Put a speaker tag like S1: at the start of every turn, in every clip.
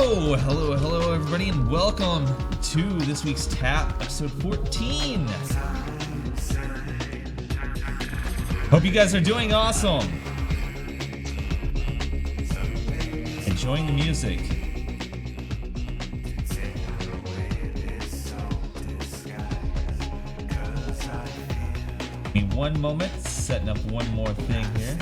S1: Hello, everybody, and welcome to this week's Tap, episode 14. Hope you guys are doing awesome. Enjoying the music. Give me one moment, setting up one more thing here.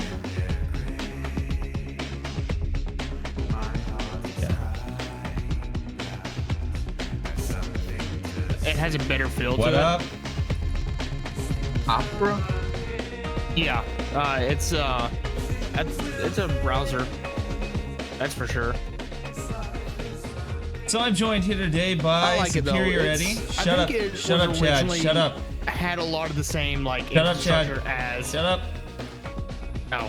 S2: It has a better feel
S1: What
S2: to
S1: up?
S3: Opera?
S2: it. Yeah, it's a browser. That's for sure.
S1: So I'm joined here today by
S2: I like it, though.
S1: Superior
S2: It's-
S1: Eddie.
S2: I
S1: Shut up,
S2: think it
S1: shut
S2: was
S1: up, Chad.
S2: originally
S1: Shut up,
S2: Had a lot of the same like
S1: shut up, Chad.
S2: infrastructure as.
S1: Shut up.
S2: No,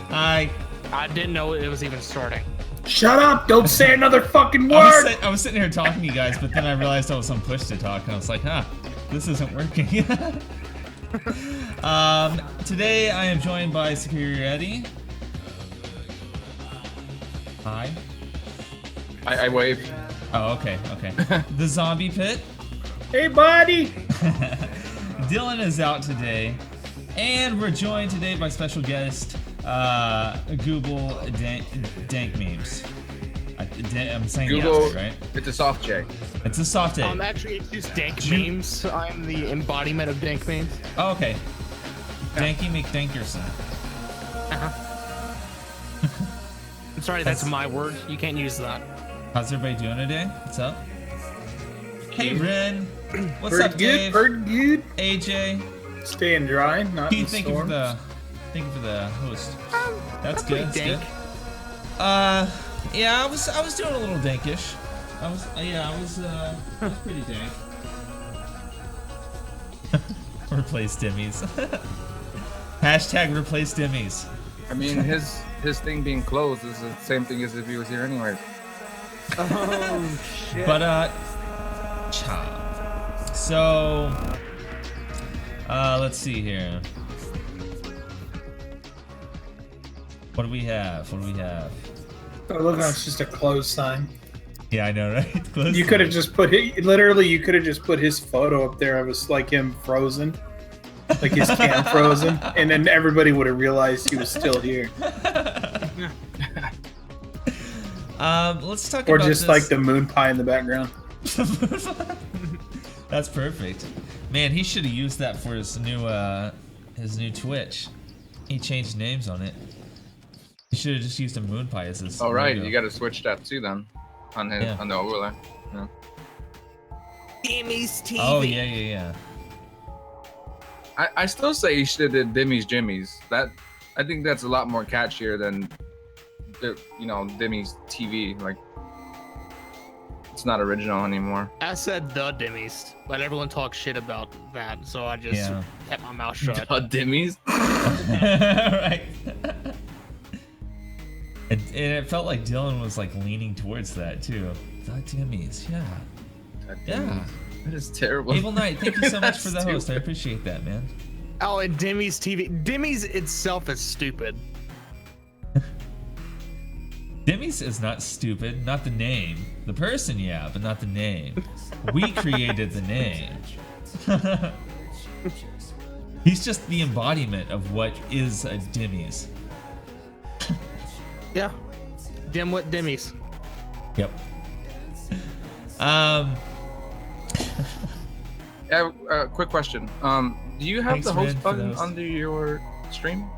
S1: Hi.
S2: I didn't know it was even starting.
S3: Shut up! Don't say another fucking
S1: I
S3: word!
S1: was sitting here talking to you guys, but then I realized I was on push to talk, and I was like, this isn't working. Today I am joined by Superior Eddie. Hi.
S3: I wave.
S1: Oh, okay. The Zombie Pit.
S3: Hey, buddy!
S1: Dylan is out today, and we're joined today by special guest, Google Dank Memes. I'm saying
S3: Google,
S1: yes, right?
S3: it's a soft J.
S1: It's a soft A.
S2: Actually, it's just dank memes. I'm the embodiment of dank memes.
S1: Oh, okay. Danky McDankerson.
S2: I'm sorry, that's my word. You can't use that.
S1: How's everybody doing today? What's up? Hey, Ren. What's
S3: Pretty
S1: up,
S3: good,
S1: Dave?
S3: pretty good.
S1: AJ.
S3: Staying dry, not in
S1: Keith, thank you for
S3: storms.
S1: the host. That's
S2: pretty
S1: good. That's
S2: dank.
S1: good. Yeah, I was doing a little dankish. I was pretty dank. Replace Dimmies. Hashtag replace Dimmies.
S3: I mean, his thing being closed is the same thing as if he was here anyway.
S2: Oh shit.
S1: But chop. So let's see here. What do we have?
S4: Oh, look, it's just a close sign.
S1: Yeah, I know, right? Close
S4: You could have
S1: to
S4: just put literally, you could have just put his photo up there. It was like him frozen, like his cam frozen, and then everybody would have realized he was still here.
S1: Let's talk
S4: Or
S1: about
S4: just
S1: this.
S4: like the moon pie in the background.
S1: That's perfect. Man, he should have used that for his new Twitch. He changed names on it. He should have just used a moon pie as his.
S3: All right,
S1: logo.
S3: you got to switch that too then, on his on the overlay. Yeah.
S2: Dimmy's TV.
S1: Oh yeah.
S3: I still say he should have did Dimmy's Jimmies. I think that's a lot more catchier than Dimmy's TV. Like, it's not original anymore.
S2: I said the Dimmies, but everyone talks shit about that, so I just kept my mouth shut.
S3: Dimmy's?
S1: Right. And it felt like Dylan was like leaning towards that too. The Dimmies, yeah. Yeah.
S3: That is terrible.
S1: Evil Knight, thank you so much for the
S3: Stupid.
S1: host. I appreciate that, man.
S2: Oh, and Dimmy's TV. Dimmy's itself is stupid.
S1: Dimmies is not stupid, not the name. The person, yeah, but not the name. We created the name. He's just the embodiment of what is a Dimmies.
S2: Yeah. Dimwit Dimmies.
S1: Yep.
S3: Quick question. Do you have
S1: Thanks,
S3: the host
S1: Red, for
S3: button
S1: those.
S3: under your stream?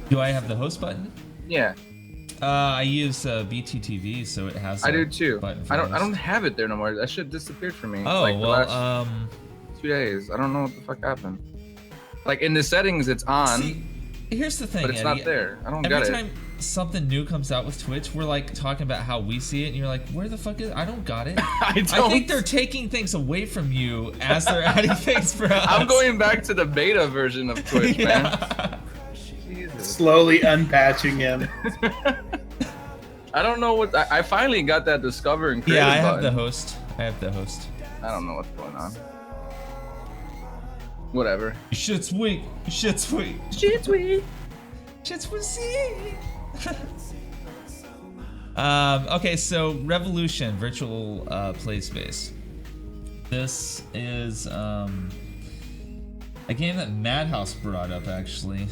S1: Do I have the host button?
S3: Yeah,
S1: I use BTTV, so it has.
S3: I
S1: a
S3: do too.
S1: button for
S3: I don't
S1: host.
S3: have it there no more. That shit disappeared from me.
S1: Oh
S3: like the
S1: well,
S3: last 2 days. I don't know what the fuck happened. Like in the settings, it's on,
S1: see, here's the thing,
S3: but it's
S1: Eddie.
S3: not there. I don't
S1: Every
S3: get it.
S1: time something new comes out with Twitch, we're like talking about how we see it, and you're like, "Where the fuck is? I don't got it."
S3: I
S1: I
S3: don't.
S1: think they're taking things away from you as they're adding things for us.
S3: I'm going back to the beta version of Twitch, man.
S1: Yeah.
S3: Jesus.
S4: Slowly unpatching him.
S3: I don't know what. I finally got that discover and create
S1: Yeah, I have
S3: button.
S1: the host. I
S3: don't know what's going on. Whatever.
S1: Shit's weak. Shit's weak.
S3: Shit's weak.
S1: Shit's weak. Okay, so Revolution Virtual Play Space. This is a game that Madhouse brought up, actually.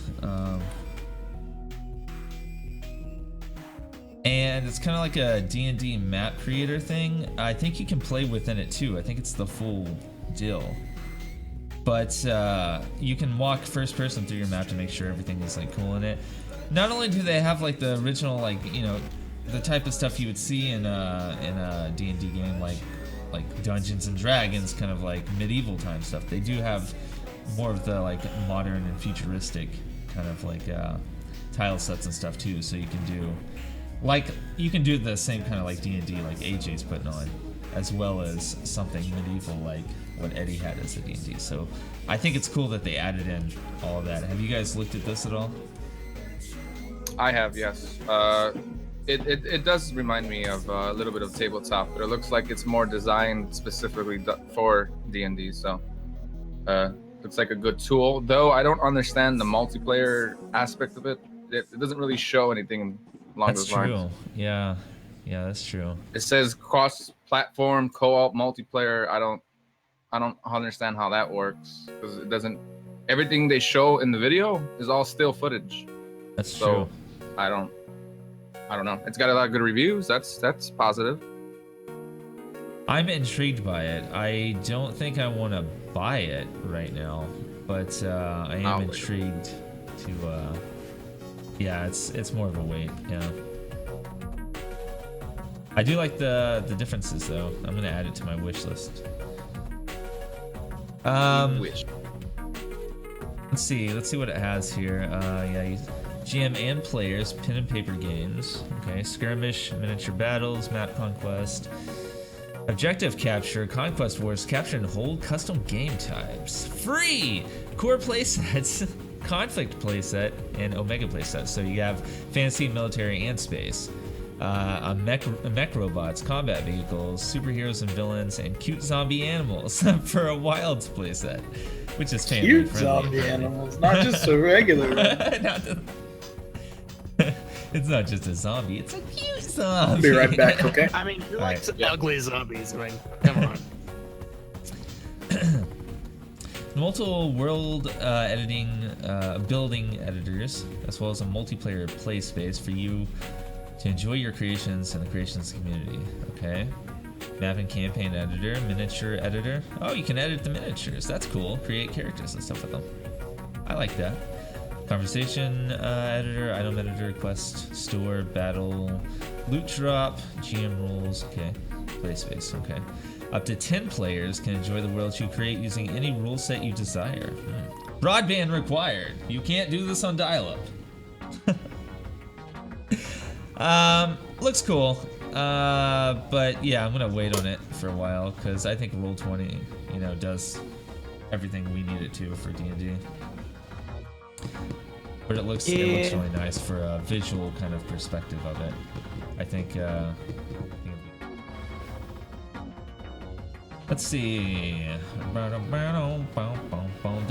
S1: And it's kind of like a D&D map creator thing. I think you can play within it too. I think it's the full deal. But you can walk first person through your map to make sure everything is like cool in it. Not only do they have like the original, like, you know, the type of stuff you would see in a D&D game, like Dungeons and Dragons, kind of like medieval time stuff. They do have more of the like modern and futuristic kind of like tile sets and stuff too. So you can do the same kind of like D&D like AJ's putting on, as well as something medieval like what Eddie had as a D&D. So I think it's cool that they added in all of that. Have you guys looked at this at all?
S3: I have, yes. It does remind me of a little bit of tabletop, but it looks like it's more designed specifically for D&D. So looks like a good tool. Though I don't understand the multiplayer aspect of it. It doesn't really show anything along those lines.
S1: That's true. Yeah, that's true.
S3: It says cross-platform co-op multiplayer. I don't understand how that works, because it doesn't. Everything they show in the video is all still footage.
S1: That's true.
S3: I don't know. It's got a lot of good reviews. That's positive.
S1: I'm intrigued by it. I don't think I want to buy it right now, but I am intrigued to. Yeah, it's more of a wait. Yeah. I do like the differences though. I'm gonna add it to my wish list.
S3: Wish.
S1: Let's see what it has here. GM and players, pen and paper games. Okay, skirmish, miniature battles, map conquest, objective capture, conquest wars, capture and hold, custom game types, free core playsets, conflict playset, and omega playset. So you have fantasy, military, and space. Mech robots, combat vehicles, superheroes and villains, and cute zombie animals for a wilds playset, which is family
S4: cute
S1: friendly.
S4: Zombie animals, not just a regular one.
S1: It's not just a zombie, it's a cute zombie.
S4: I'll be right back, okay?
S2: I mean, you like
S1: Alright.
S2: ugly zombies. I mean, come on.
S1: Multiple world editing, building editors, as well as a multiplayer play space for you to enjoy your creations and the creations community. Okay. Map and campaign editor, miniature editor. Oh, you can edit the miniatures. That's cool. Create characters and stuff with them. I like that. Conversation editor, item editor, quest store, battle, loot drop, GM rules. Okay. Play space. Okay. Up to 10 players can enjoy the worlds you create using any rule set you desire. Broadband required. You can't do this on dial-up. Looks cool. But yeah, I'm gonna wait on it for a while because I think Roll20, does everything we need it to for D&D. But it looks really nice for a visual kind of perspective of it. I think. Let's see. There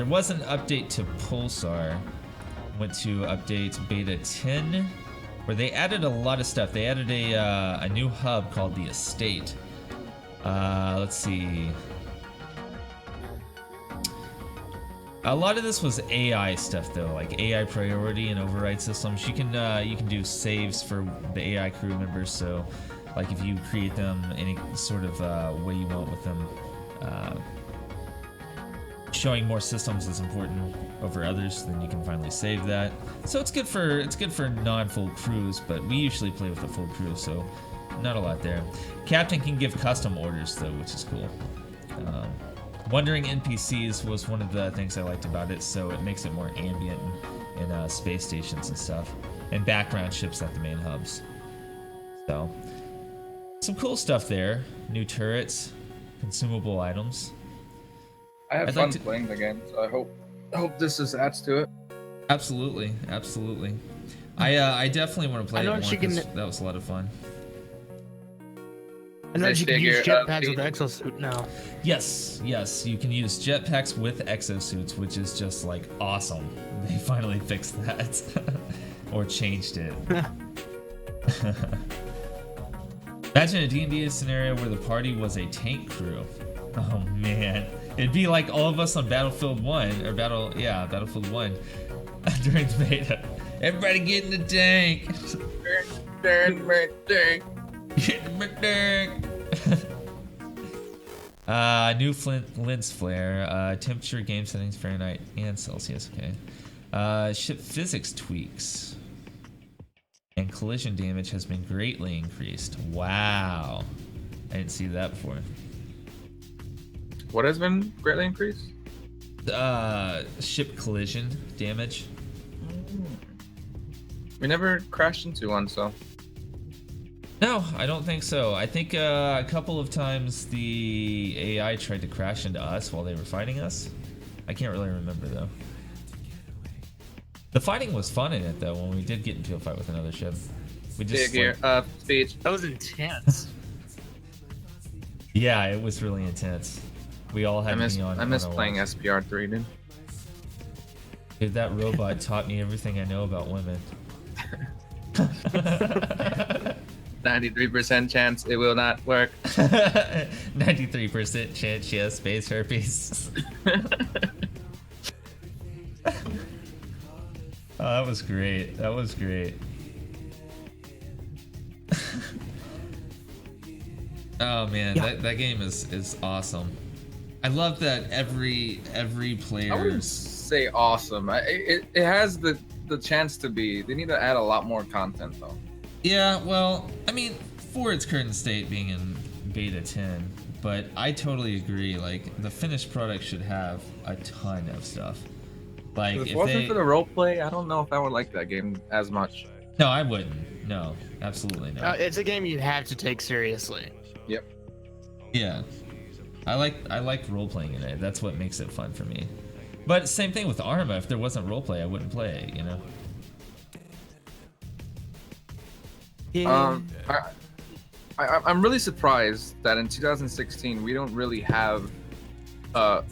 S1: was an update to Pulsar. Went to update beta 10, where they added a lot of stuff. They added a new hub called the Estate. Let's see. A lot of this was AI stuff though, like AI priority and override systems. You can do saves for the AI crew members. So, like if you create them any sort of way you want with them, showing more systems is important over others, then you can finally save that. So it's good for non-full crews, but we usually play with a full crew, so not a lot there. Captain can give custom orders though, which is cool. Wandering NPCs was one of the things I liked about it, so it makes it more ambient in space stations and stuff, and background ships at the main hubs. So some cool stuff there. New turrets, consumable items.
S3: I had fun playing the game, so I hope this just adds to it.
S1: Absolutely. I definitely want to play it more because that was a lot of fun.
S2: I know you can use jetpacks with exosuit now.
S1: Yes, you can use jetpacks with exosuits, which is just like awesome. They finally fixed that. Or changed it. Imagine a D&D scenario where the party was a tank crew. Oh man, it'd be like all of us on Battlefield 1 or Battlefield 1 during the beta. Everybody get in the tank. Get in the tank. New lens flare, temperature, game settings, Fahrenheit and Celsius. Okay. Ship physics tweaks. And collision damage has been greatly increased. Wow. I didn't see that before.
S3: What has been greatly increased?
S1: Ship collision damage.
S3: We never crashed into one, so.
S1: No, I don't think so. I think a couple of times the AI tried to crash into us while they were fighting us. I can't really remember though. The fighting was fun in it though when we did get into a fight with another ship. We just
S3: speech.
S2: That was intense.
S1: Yeah, it was really intense. We all had to be on.
S3: I miss playing SPR3, dude.
S1: Dude, that robot taught me everything I know about women.
S3: 93% chance it will not work.
S1: 93% chance she has space herpes. Oh, that was great. That was great. Oh man,
S2: Yeah.
S1: that game is awesome. I love that every player.
S3: I wouldn't say awesome. It has the chance to be. They need to add a lot more content though.
S1: Yeah, well, I mean, for its current state being in beta 10, but I totally agree. Like the finished product should have a ton of stuff. Like
S3: If
S1: if
S3: it wasn't
S1: they,
S3: for the roleplay, I don't know if I would like that game as much.
S1: no, I wouldn't. No, absolutely not.
S2: It's a game you have to take seriously.
S3: Yep.
S1: Yeah, I like role playing in it. That's what makes it fun for me. But same thing with Arma. If there wasn't role play, I wouldn't play it. You know.
S3: I'm really surprised that in 2016 we don't really have a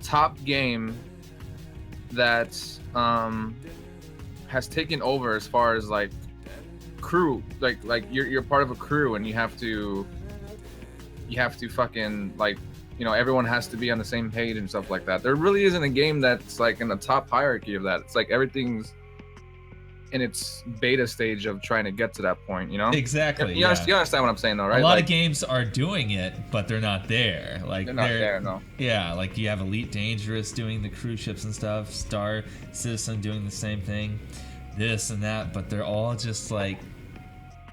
S3: top game that has taken over as far as like crew, like you're part of a crew and you have to fucking like, you know, everyone has to be on the same page and stuff like that. There really isn't a game that's like in the top hierarchy of that. It's like everything's in its beta stage of trying to get to that point, you know?
S1: Exactly.
S3: You understand what I'm saying though, right?
S1: A lot
S3: Like,
S1: of games are doing it, but they're not there. Like
S3: they're not there, no.
S1: Yeah, like you have Elite Dangerous doing the cruise ships and stuff, Star Citizen doing the same thing, this and that, but they're all just like,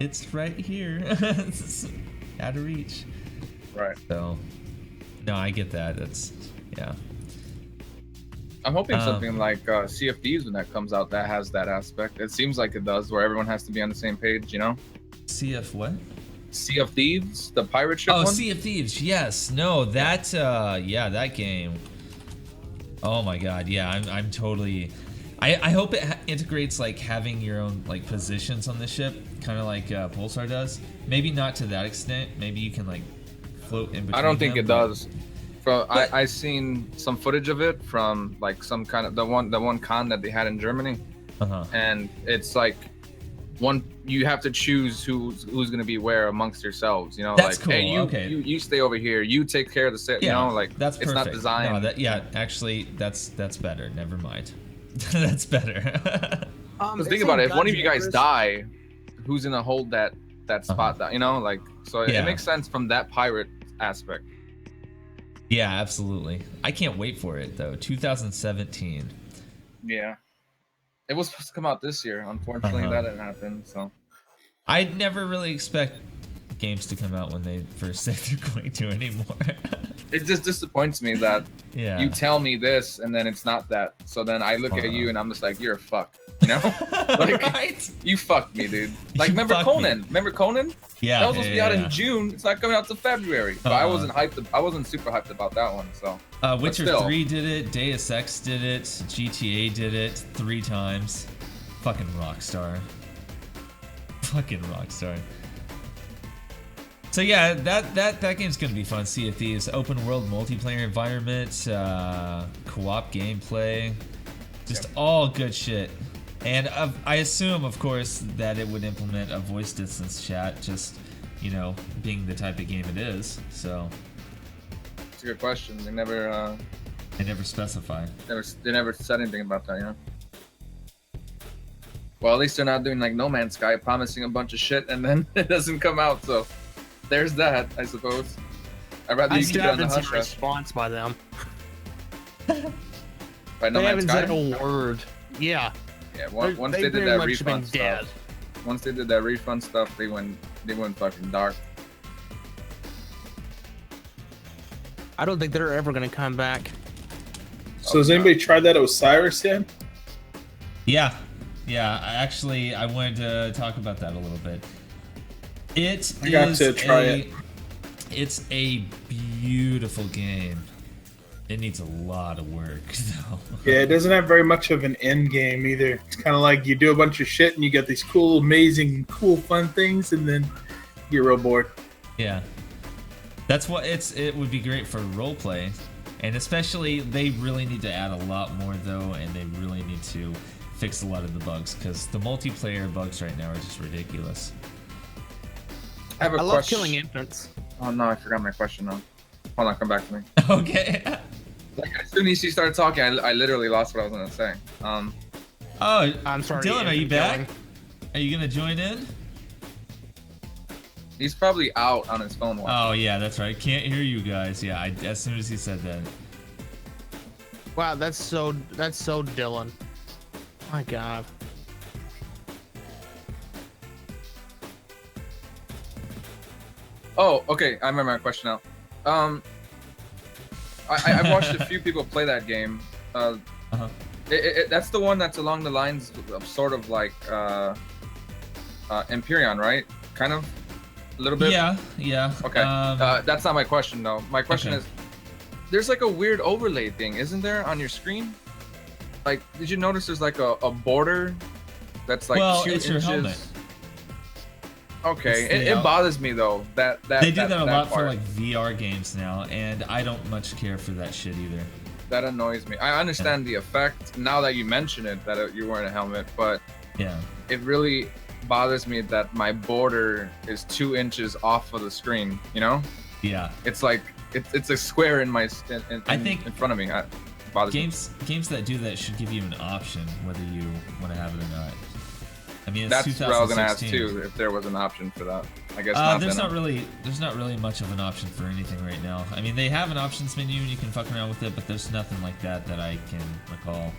S1: it's right here, it's out of reach.
S3: Right.
S1: So, no, I get that. That's yeah.
S3: I'm hoping something like Sea of Thieves when that comes out that has that aspect. It seems like it does, where everyone has to be on the same page, you know?
S1: CF what?
S3: Sea of Thieves, the pirate ship
S1: Oh,
S3: one?
S1: Sea of Thieves. Yes. No, that yeah, that game. Oh my god. Yeah, I'm totally I hope it integrates like having your own like positions on the ship, kind of like Pulsar does. Maybe not to that extent. Maybe you can like float in between.
S3: I don't think
S1: them,
S3: it
S1: but-
S3: does. I seen some footage of it from like some kind of the one con that they had in Germany,
S1: Uh-huh.
S3: and it's like you have to choose who's gonna be where amongst yourselves. You know,
S1: That's
S3: like hey,
S1: cool, okay.
S3: you stay over here, you take care of the set.
S1: Yeah,
S3: you know, like
S1: that's
S3: it's
S1: perfect.
S3: not designed.
S1: No, that yeah, actually that's better. Never mind. That's better.
S3: Because think about it, if one of you guys die, who's gonna hold that spot? That you know, like so
S1: Yeah.
S3: it makes sense from that pirate aspect.
S1: Yeah, absolutely. I can't wait for it though. 2017.
S3: Yeah, it was supposed to come out this year. Unfortunately,
S1: Uh-huh.
S3: that didn't happen. So
S1: I never really expect games to come out when they first say they're going to anymore.
S3: it just disappoints me that
S1: Yeah.
S3: you tell me this and then it's not that. So then I look at you and I'm just like, you're a fuck. You know? Like,
S1: right?
S3: you fucked me, dude. Like,
S1: You
S3: remember
S1: fucked me.
S3: Conan? Remember Conan?
S1: Yeah.
S3: That was supposed to be out
S1: yeah.
S3: in June. It's not coming out till February. But I
S1: Uh-huh.
S3: wasn't hyped. I wasn't super hyped about that one. So
S1: Witcher
S3: still.
S1: 3 did it, Deus Ex did it, GTA did it 3 times. Fucking Rockstar. Fucking Rockstar. So yeah, that game's gonna be fun. Sea of Thieves, open world multiplayer environment, co-op gameplay, just all good shit. And I assume, of course, that it would implement a voice distance chat. Just you know, being the type of game it is. So
S3: It's a good question. They never
S1: specify.
S3: they never said anything about that, you know. Well, at least they're not doing like No Man's Sky, promising a bunch of shit and then it doesn't come out. So there's that, I suppose. I'd rather you keep it on the
S2: haven't
S3: hush
S2: seen a
S3: hush.
S2: response by them.
S3: By No
S2: They
S3: Man's
S2: haven't
S3: Sky.
S2: said a word. Yeah.
S3: Yeah, once they
S2: They've
S3: did
S2: very
S3: that
S2: much been
S3: refund
S2: dead.
S3: stuff. Once they did that refund stuff, they went fucking dark.
S2: I don't think they're ever gonna come back.
S4: So has anybody tried that Osiris yet?
S1: Yeah. I wanted to talk about that a little bit.
S4: I got to try it.
S1: It's a beautiful game. It needs a lot of work, though.
S4: Yeah, it doesn't have very much of an end game either. It's kind of like you do a bunch of shit and you get these cool, amazing, cool, fun things, and then you're real bored.
S1: Yeah. That's what it would be great for role play. And especially they really need to add a lot more though, and they really need to fix a lot of the bugs because the multiplayer bugs right now are just ridiculous.
S3: I have a
S2: I love
S3: question.
S2: killing infants.
S3: Oh no, I forgot my question now. Hold on, come back to me.
S1: Okay.
S3: Like as soon as she started talking, I literally lost what I was gonna say.
S1: Oh,
S2: I'm sorry.
S1: Dylan, are you
S2: infant
S1: back?
S2: killing.
S1: Are you gonna join in?
S3: He's probably out on his phone. Watching.
S1: Oh yeah, that's right. Can't hear you guys. Yeah, as soon as he said that.
S2: Wow, that's so Dylan. My God.
S3: Oh, okay. I remember my question now. I've watched a few people play that game. That's the one that's along the lines of sort of like Empyrean, right? Kind of, a little bit.
S1: Yeah.
S3: Okay. That's not my question though. My question
S1: Okay.
S3: is, there's like a weird overlay thing, isn't there, on your screen? Like, did you notice there's like a border that's like
S1: Well,
S3: 2
S1: it's
S3: inches?
S1: your helmet.
S3: Okay,
S1: It's the
S3: it bothers me though that
S1: They do that a lot for
S3: part.
S1: like VR games now, and I don't much care for that shit either.
S3: That annoys me. I understand the effect now that you mention it, that you're wearing a helmet, but
S1: Yeah.
S3: it really bothers me that my border is 2 inches off of the screen. You know,
S1: Yeah.
S3: it's like it's a square in my
S1: I think
S3: in front of me. It bothers me.
S1: Games that do that should give you an option whether you want to have it or not. I mean, it's
S3: That's what I was gonna ask
S1: 2016.
S3: too, if there was an option for that. I guess not.
S1: There's
S3: then.
S1: not really much of an option for anything right now. I mean, they have an options menu and you can fuck around with it, but there's nothing like that I can recall.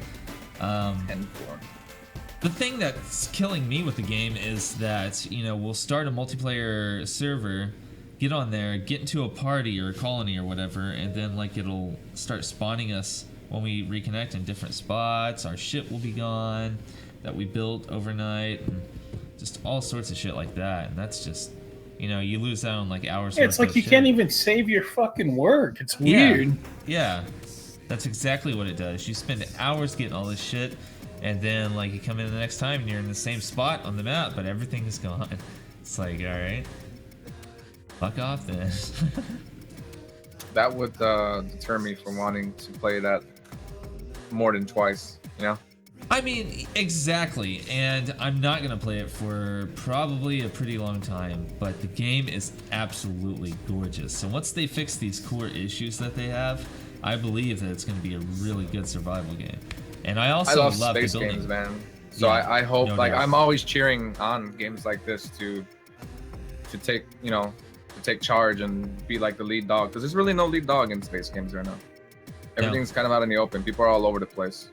S3: 10-4.
S1: The thing that's killing me with the game is that, you know, we'll start a multiplayer server, get on there, get into a party or a colony or whatever, and then like it'll start spawning us when we reconnect in different spots. Our shit will be gone that we built overnight, and just all sorts of shit like that. And that's just, you know, you lose out on like hours.
S4: Yeah, it's
S1: worth
S4: like
S1: of
S4: you
S1: shit.
S4: can't even save your fucking work. It's
S1: Yeah.
S4: weird.
S1: Yeah, that's exactly what it does. You spend hours getting all this shit, and then like you come in the next time and you're in the same spot on the map, but everything is gone. It's like, all right, fuck off then.
S3: That would deter me from wanting to play that more than twice. You know.
S1: I mean, exactly, and I'm not gonna play it for probably a pretty long time, but the game is absolutely gorgeous. So once they fix these core issues that they have, I believe that it's gonna be a really good survival game. And I also
S3: I love
S1: love
S3: space
S1: the building.
S3: games, man. So
S1: Yeah,
S3: I hope,
S1: no
S3: like,
S1: doubt.
S3: I'm always cheering on games like this to take, you know, to take charge and be like the lead dog, because there's really no lead dog in space games right now. Everything's kind of out in the open. People are all over the place.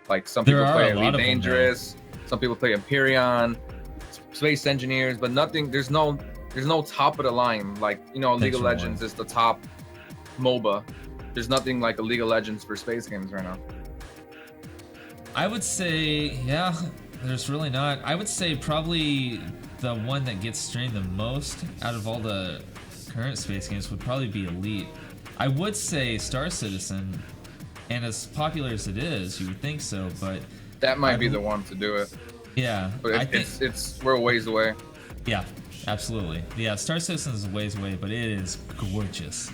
S3: Like some
S1: There
S3: people
S1: are
S3: play
S1: a lot
S3: Elite
S1: of them now.
S3: Dangerous, some people play Empyrean, Space Engineers, but nothing. There's no top of the line. Like, you know, League of
S1: Actual
S3: Legends is the top MOBA. There's nothing like a League of Legends for space games right now.
S1: I would say, yeah, there's really not. I would say probably the one that gets streamed the most out of all the current space games would probably be Elite. I would say Star Citizen, and as popular as it is, you would think so, but
S3: That might
S1: I
S3: be the
S1: bel-
S3: one to do it.
S1: yeah,
S3: But
S1: I think,
S3: it's we're a ways away.
S1: yeah, absolutely. Yeah, Star Citizen is a ways away, but it is gorgeous.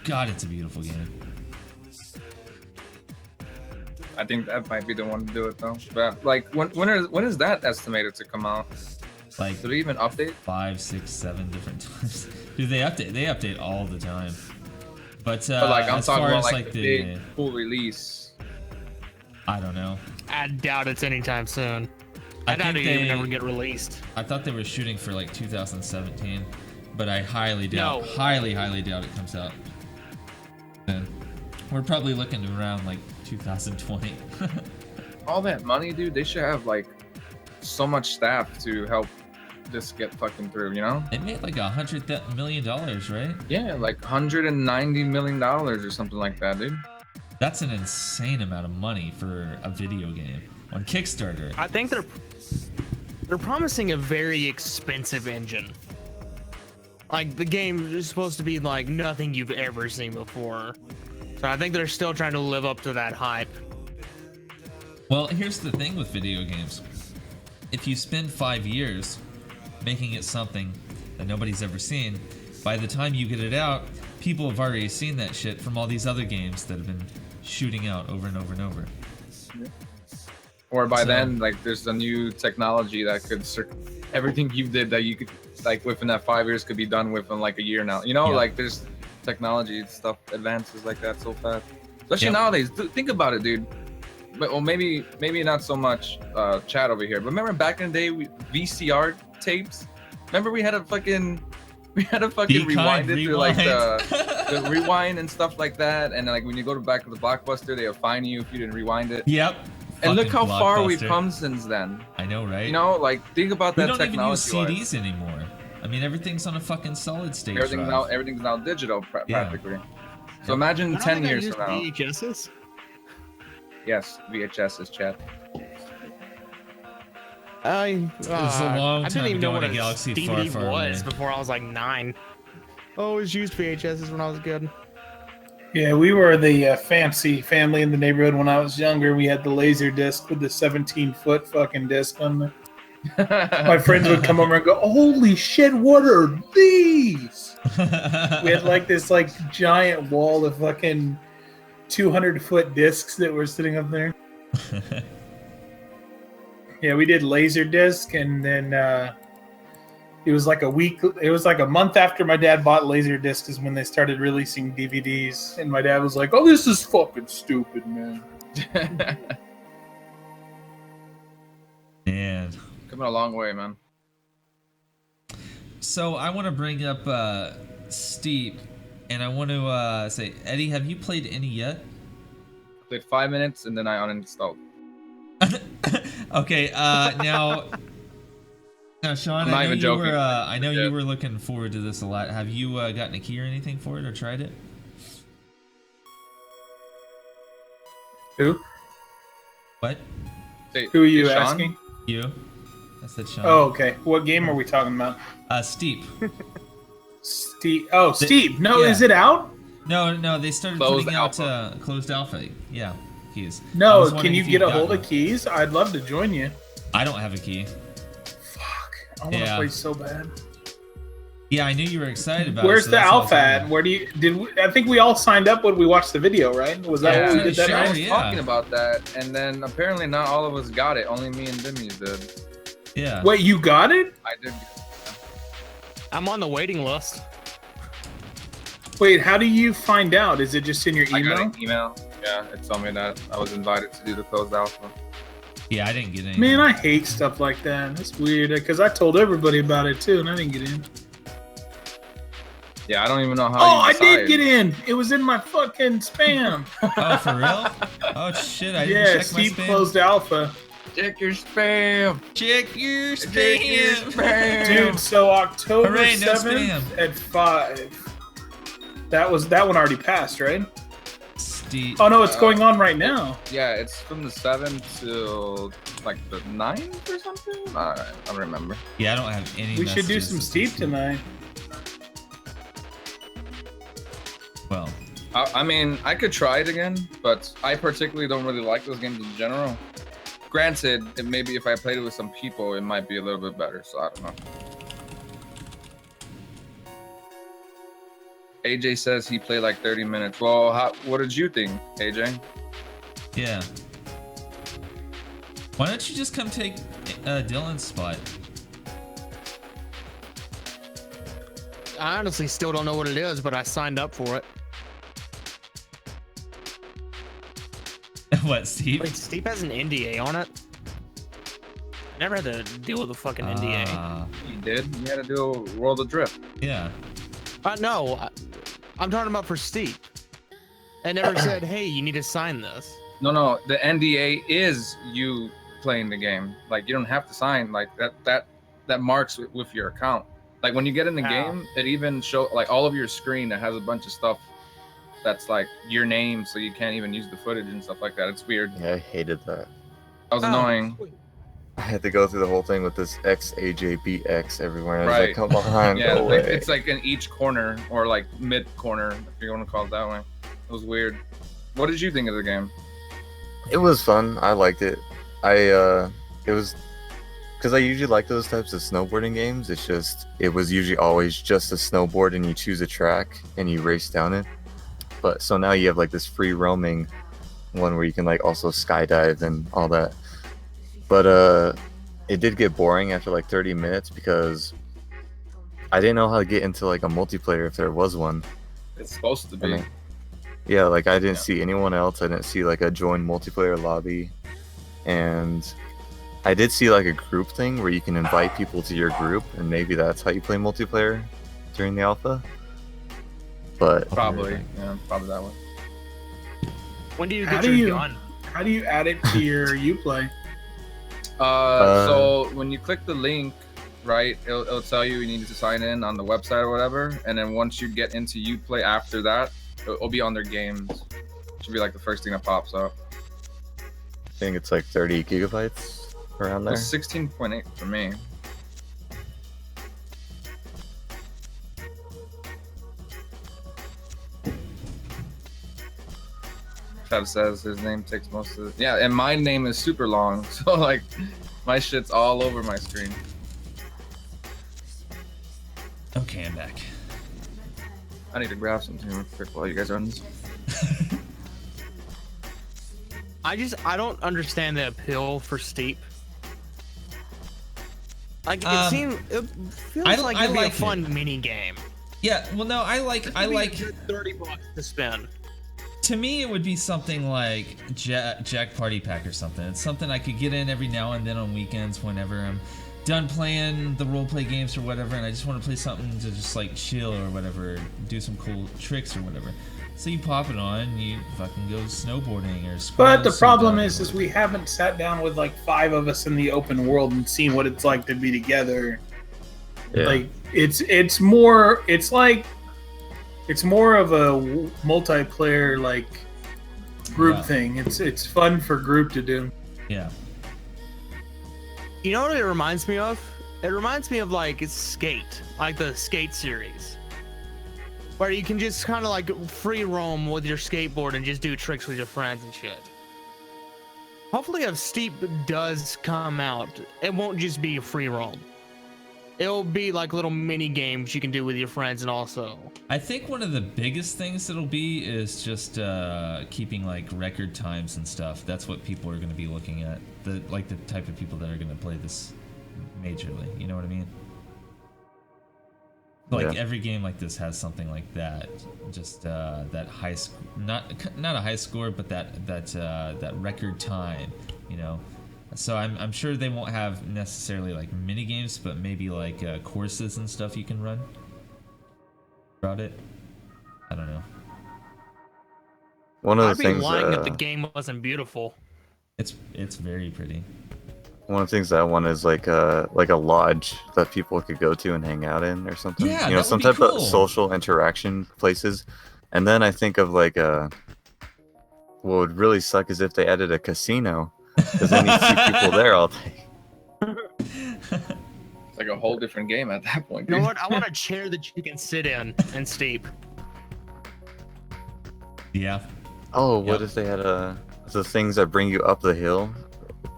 S1: God, it's a beautiful game.
S3: I think that might be the one to do it though. But like, when is that estimated to come out?
S1: Like,
S3: Did they even update?
S1: 5, 6, 7 different times. Dude, they update all the time. But,
S3: But like I'm
S1: as
S3: talking
S1: far
S3: about
S1: as
S3: like the big full release.
S1: I don't know.
S2: I doubt it's anytime soon.
S1: I
S2: I doubt
S1: think
S2: it even
S1: they-
S2: ever get released.
S1: I thought they were shooting for like 2017, but I highly doubt,
S2: No.
S1: highly doubt it comes out. Then we're probably looking around like 2020.
S3: All that money, dude. They should have like so much staff to help this get fucking through. You know?
S1: They made like $100 million, right?
S3: Yeah, like $190 million or something like that, dude.
S1: That's an insane amount of money for a video game on Kickstarter.
S2: I think they're promising a very expensive engine. Like the game is supposed to be like nothing you've ever seen before. So I think they're still trying to live up to that hype.
S1: Well, here's the thing with video games. If you spend 5 years making it something that nobody's ever seen, by the time you get it out, people have already seen that shit from all these other games that have been shooting out over and over and over.
S3: Or by
S1: So-
S3: then, like, there's a new technology that could everything you did that you could, like, within that 5 years could be done within like a year now. You know,
S1: Yeah.
S3: like, there's technology stuff advances like that so fast. Especially
S1: Yep.
S3: nowadays. Think about it, dude. But well, maybe not so much chat over here. But remember back in the day, VCR tapes. Remember we had a fucking
S1: Be
S3: rewind
S1: kind,
S3: it through like
S1: rewind.
S3: the rewind and stuff like that. And like when you go to back to the Blockbuster, they'll fine you if you didn't rewind it.
S1: Yep.
S3: And look how
S1: Fucking
S3: far we've
S1: Blockbuster.
S3: come since then.
S1: I know, right?
S3: You know, like think about
S1: we
S3: that
S1: don't even use
S3: technology.
S1: CDs anymore. I mean, everything's on a fucking solid state
S3: Everything's
S1: drive.
S3: now digital
S1: Yeah.
S3: practically. So imagine 10 years from now.
S2: VHSs.
S3: Yes, VHS is chat.
S2: It
S1: was a long
S2: I
S1: time
S2: didn't even know
S1: ago
S2: what
S1: in
S2: a
S1: a galaxy far,
S2: DVD
S1: far
S2: was
S1: away.
S2: before I was like 9. I always used VHSs when I was a kid.
S4: Yeah, we were the fancy family in the neighborhood when I was younger. We had the laser disc with the 17-foot fucking disc on there. My friends would come over and go, "Holy shit, what are these?" We had like this like giant wall of fucking 200-foot discs that were sitting up there. Yeah, we did laser disc, and then it was like a month after my dad bought Laserdisc is when they started releasing DVDs, and my dad was like, "Oh, this is fucking stupid, man."
S1: Man.
S3: Coming a long way, man.
S1: So I want to bring up Steep, and I want to say, Eddie, have you played any yet?
S3: Played 5 minutes and then I uninstalled.
S1: Okay, now, Sean,
S3: I'm not
S1: I know
S3: even
S1: you
S3: joking.
S1: were, I know
S3: Yeah.
S1: you were looking forward to this a lot. Have you gotten a key or anything for it, or tried it?
S4: Who?
S1: What?
S3: Hey,
S4: Who are you
S3: Sean?
S4: asking?
S1: You? I said Sean.
S4: Oh, okay. What game are we talking about?
S1: Steep.
S4: Steve. Oh, Steve. No,
S1: yeah.
S4: is it out?
S1: No, they started
S3: Closed
S1: putting out
S3: alpha.
S1: closed alpha. Yeah, keys. I
S4: No,
S1: was
S4: can
S1: wondering
S4: you
S1: if
S4: get a
S1: got
S4: hold
S1: one.
S4: of keys? I'd love to join you.
S1: I don't have a key.
S4: Fuck. I want to
S1: Yeah.
S4: play so bad.
S1: Yeah, I knew you were excited about
S4: Where's
S1: it. so
S4: the
S1: that's why I was
S4: alpha at?
S1: wondering.
S4: Where do you did? We, I think we all signed up when we watched the video, right? Was that what we did that
S1: sure,
S3: I
S4: night?
S3: was
S1: yeah.
S3: talking about that, and then apparently not all of us got it. Only me and Dimmy did.
S1: Yeah.
S4: Wait, you got it?
S3: I did.
S2: I'm on the waiting list.
S4: Wait, how do you find out? Is it just in your
S3: I got
S4: email?
S3: an email. Yeah, it told me that I was invited to do the closed alpha.
S1: Yeah, I didn't get any.
S4: Man, I hate stuff like that. That's weird because I told everybody about it too, and I didn't get in.
S3: Yeah, I don't even know how.
S4: Oh, I
S3: you
S4: did
S3: decide.
S4: get in. It was in my fucking spam.
S1: Oh, for real? Oh shit! I didn't
S4: Yeah,
S1: check my
S4: Steve
S1: spam.
S4: closed alpha.
S3: Check your spam.
S1: Check your
S3: Check your
S1: spam.
S3: spam.
S4: Dude, so October
S1: Hooray, no
S4: 7th
S1: spam.
S4: at 5. That one already passed, right?
S1: Steve.
S4: Oh no, it's going on right now.
S3: Yeah, it's from the 7th till like the 9th or something. I don't remember.
S1: Yeah, I don't have any.
S4: We should do
S1: messages
S4: some
S1: that
S4: Steve
S1: say
S4: tonight.
S1: Well,
S3: I mean, I could try it again, but I particularly don't really like those games in general. Granted, maybe if I played it with some people, it might be a little bit better. So I don't know. AJ says he played like 30 minutes. Well, what did you think, AJ?
S1: yeah. Why don't you just come take Dylan's spot?
S2: I honestly still don't know what it is, but I signed up for it.
S1: What, Steve?
S2: Wait, Steep has an NDA on it? I never had to deal with a fucking NDA.
S3: You did. You had to do World of Drift.
S1: Yeah.
S2: No, I'm talking about for Steep. It never said, hey, you need to sign this.
S3: No. The NDA is you playing the game. Like you don't have to sign like that marks with your account. Like when you get in the game, it even show like all of your screen that has a bunch of stuff that's like your name, so you can't even use the footage and stuff like that. It's weird.
S5: Yeah, I hated that.
S3: That was annoying.
S5: I had to go through the whole thing with this XAJBX everywhere. I was
S3: Right.
S5: like, come on,
S3: Yeah,
S5: go
S3: like,
S5: away.
S3: it's like in each corner or like mid corner, if you want to call it that way. It was weird. What did you think of the game?
S5: It was fun. I liked it. It was because I usually like those types of snowboarding games. It was usually always just a snowboard and you choose a track and you race down it. But so now you have like this free roaming one where you can like also skydive and all that. But it did get boring after like 30 minutes because I didn't know how to get into like a multiplayer if there was one.
S3: It's supposed to be.
S5: I mean, like I didn't see anyone else. I didn't see like a join multiplayer lobby, and I did see like a group thing where you can invite people to your group, and maybe that's how you play multiplayer during the alpha. But
S3: Probably that one.
S2: When do you
S4: How
S2: get
S4: do
S2: your
S4: you-
S2: gun?
S4: How do you add it to your Uplay?
S3: So when you click the link, right, it'll tell you need to sign in on the website or whatever, and then once you get into Uplay after that, it'll be on their games. Should be like the first thing that pops up.
S5: I think it's like 30 gigabytes around there.
S3: It's 16.8 for me. Trav says his name takes most of the... Yeah, and my name is super long, so like my shit's all over my screen.
S1: Okay, I'm back.
S3: I need to grab something real quick while you guys are on this.
S2: I don't understand the appeal for Steep. Like it feels
S1: I
S2: like
S1: like
S2: it'd be a
S1: it.
S2: fun mini game.
S1: Yeah, well, no, I like.
S2: $30 to spend.
S1: To me, it would be something like Jack Party Pack or something. It's something I could get in every now and then on weekends whenever I'm done playing the roleplay games or whatever, and I just want to play something to just like chill or whatever, do some cool tricks or whatever. So you pop it on, you fucking go snowboarding or.
S4: But the
S1: squirrel
S4: problem
S1: suit
S4: is
S1: up or
S4: we haven't sat down with like 5 of us in the open world and seen what it's like to be together.
S5: Yeah.
S4: Like it's more of a multiplayer like group
S1: Yeah.
S4: thing. It's fun for group to do.
S1: Yeah.
S2: You know what it reminds me of? It reminds me of like Skate, like the Skate series, where you can just kind of like free roam with your skateboard and just do tricks with your friends and shit. Hopefully, if Steep does come out, it won't just be free roam. It'll be like little mini games you can do with your friends, and also.
S1: I think one of the biggest things it'll be is just keeping like record times and stuff. That's what people are going to be looking at. The type of people that are going to play this majorly. You know what I mean? Like
S5: Yeah.
S1: every game like this has something like that. Just that high, not a high score, but that record time. You know. So I'm sure they won't have necessarily like mini games, but maybe like courses and stuff you can run about it. I don't know.
S5: One of
S2: I'd
S5: the
S2: be
S5: things
S2: lying if the game wasn't beautiful.
S1: It's very pretty.
S5: one of the things that I want is like a lodge that people could go to and hang out in or something.
S1: Yeah,
S5: you know,
S1: that
S5: some
S1: would be
S5: type
S1: cool.
S5: of social interaction places. And then I think of like what would really suck is if they added a casino, because then you see people there all day.
S3: It's like a whole different game at that point.
S2: You know
S3: Dude.
S2: what? I want a chair that you can sit in and Steep.
S1: Yeah.
S5: Oh, what
S1: Yep.
S5: if they had the things that bring you up the hill?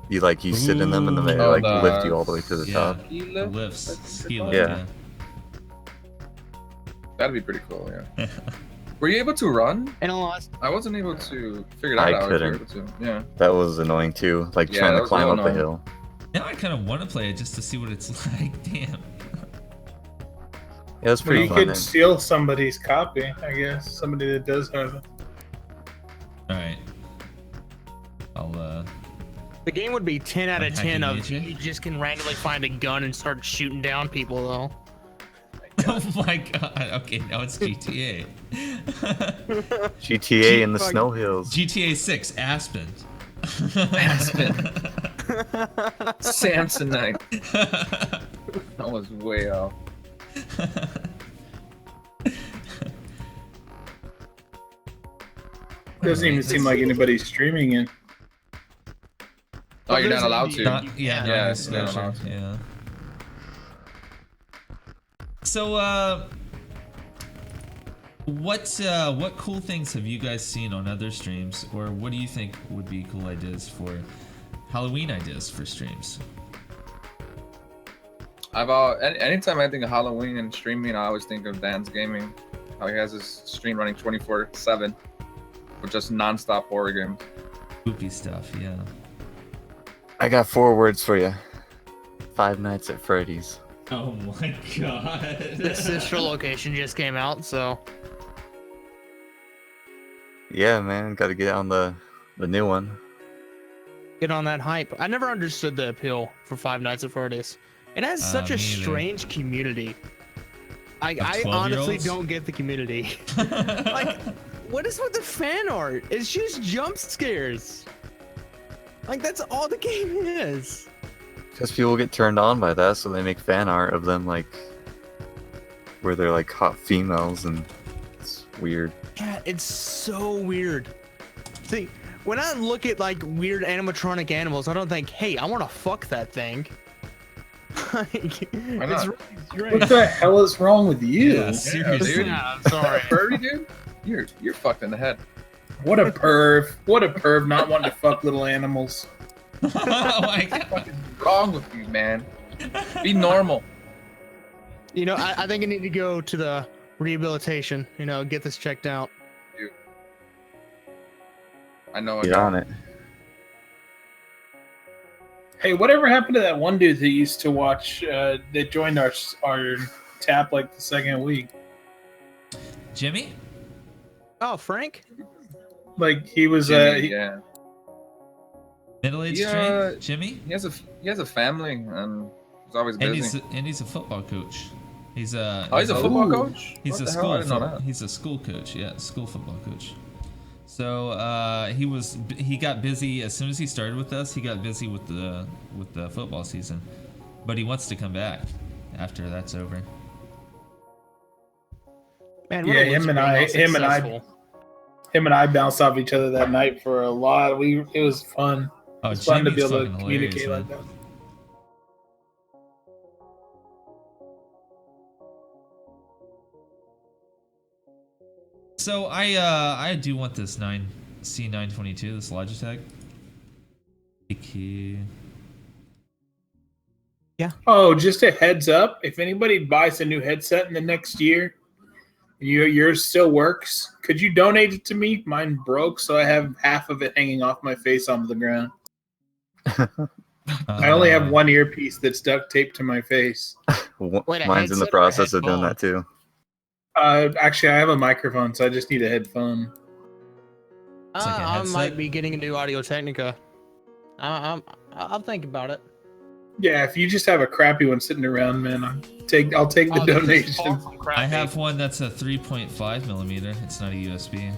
S5: You sit in them and then they
S3: Ooh.
S5: like
S3: Oh,
S5: lift you all the way to the
S1: Yeah.
S5: top.
S3: Ski
S1: The
S3: lift?
S1: lifts. Ski
S3: Yeah.
S1: lift,
S5: Yeah.
S3: That'd be pretty cool, yeah. Were you able to run?
S2: And honest,
S3: I wasn't able to figure that
S5: I
S3: out.
S5: couldn't.
S3: If you were able to. Yeah.
S5: That was annoying too, like
S3: Yeah,
S5: trying
S3: that
S5: to
S3: was
S5: climb
S3: real
S5: up the
S3: annoying.
S5: hill.
S1: Now I kind of want to play it just to see what it's like. Damn.
S5: it was
S4: Well,
S5: pretty
S4: you
S5: fun.
S4: could
S5: Then.
S4: steal somebody's copy, I guess. Somebody that does have it.
S1: All right. I'll
S2: The game would be 10 out of
S1: Unpacking
S2: 10 of
S1: AJ?
S2: you just can randomly find a gun and start shooting down people though.
S1: Oh my god. Okay, now it's GTA.
S5: GTA in the
S2: Fuck.
S5: snow hills.
S1: GTA 6 Aspen.
S3: Aspen. Samsonite. That was way off.
S4: Doesn't even seem like anybody's streaming it.
S3: Oh, you're not allowed to.
S1: Not, yeah,
S3: Yeah,
S1: not
S3: it's not
S1: disclosure,
S3: allowed to.
S1: yeah. So, what cool things have you guys seen on other streams, or what do you think would be cool ideas for Halloween ideas for streams?
S3: Anytime I think of Halloween and streaming, I always think of Dan's Gaming. How he has his stream running 24/7 with just non-stop horror games.
S1: Spoopy stuff, yeah.
S5: I got 4 words for you. Five Nights at Freddy's.
S1: Oh my god.
S2: The sister location just came out, so
S5: Yeah, man, got to get on the new one.
S2: get on that hype. I never understood the appeal for Five Nights at Freddy's. It has such a
S1: me either.
S2: strange community. I
S1: 12-year-olds?
S2: honestly don't get the community. Like, what is with the fan art? It's just jump scares. Like, that's all the game is.
S5: Because people get turned on by that, so they make fan art of them, like, where they're like hot females, and it's weird.
S2: Yeah, it's so weird. See, when I look at like weird animatronic animals, I don't think, hey, I want to fuck that thing. Like, it's
S3: not?
S2: really
S4: What
S2: strange.
S4: the hell is wrong with you?
S1: Yeah, seriously.
S3: dude.
S2: Yeah, I'm sorry.
S3: Furry, dude? You're fucked in the head.
S4: What a perv. What a perv not wanting to fuck little animals.
S1: Oh my god.
S3: What's wrong with you, man? Be normal.
S2: You know, I think I need to go to the rehabilitation, you know, get this checked out.
S3: I know.
S5: Get on it.
S4: Hey, whatever happened to that one dude that used to watch, that joined our tap like the second week?
S1: Jimmy?
S2: Oh, Frank?
S4: Like, he was,
S3: Jimmy, yeah.
S1: Middle-aged
S3: Yeah.
S1: drink? Jimmy?
S3: He has a family and he's always
S1: And
S3: busy.
S1: he's a football coach. He's a
S3: Oh, he's a football
S4: Ooh.
S3: coach?
S1: He's
S3: What
S1: a
S3: the hell?
S1: school
S3: I didn't know that.
S1: he's a school coach, yeah, school football coach. So he got busy as soon as he started with us. He got busy with the football season, but he wants to come back after that's over.
S2: Man,
S4: Yeah,
S2: what a
S4: him
S2: loser
S4: and
S2: being
S4: I-
S2: all
S4: him and I-
S2: successful.
S4: him and I bounced off each other that night for a lot. It was fun.
S1: Oh,
S4: It's fun to be
S1: Jimmy's
S4: able to
S1: fucking
S4: communicate
S1: hilarious,
S4: like
S1: man.
S4: that.
S1: So I do want this C922, this Logitech. Okay.
S4: Oh, just a heads up. If anybody buys a new headset in the next year, yours still works, could you donate it to me? Mine broke, so I have half of it hanging off my face onto the ground. I only have one earpiece that's duct taped to my face.
S2: Wait, a
S5: Mine's in the
S2: headset or a
S5: process of doing
S2: headphone?
S5: that too.
S4: Actually, I have a microphone, so I just need a headphone.
S1: It's like a
S2: I
S1: headset?
S2: might be getting a new Audio Technica. I'll think about it.
S4: Yeah, if you just have a crappy one sitting around, man, I'll take the
S2: Oh, this is
S4: donation.
S2: awesome crap,
S1: I have
S2: babe.
S1: one that's a 3.5 millimeter. It's not a USB.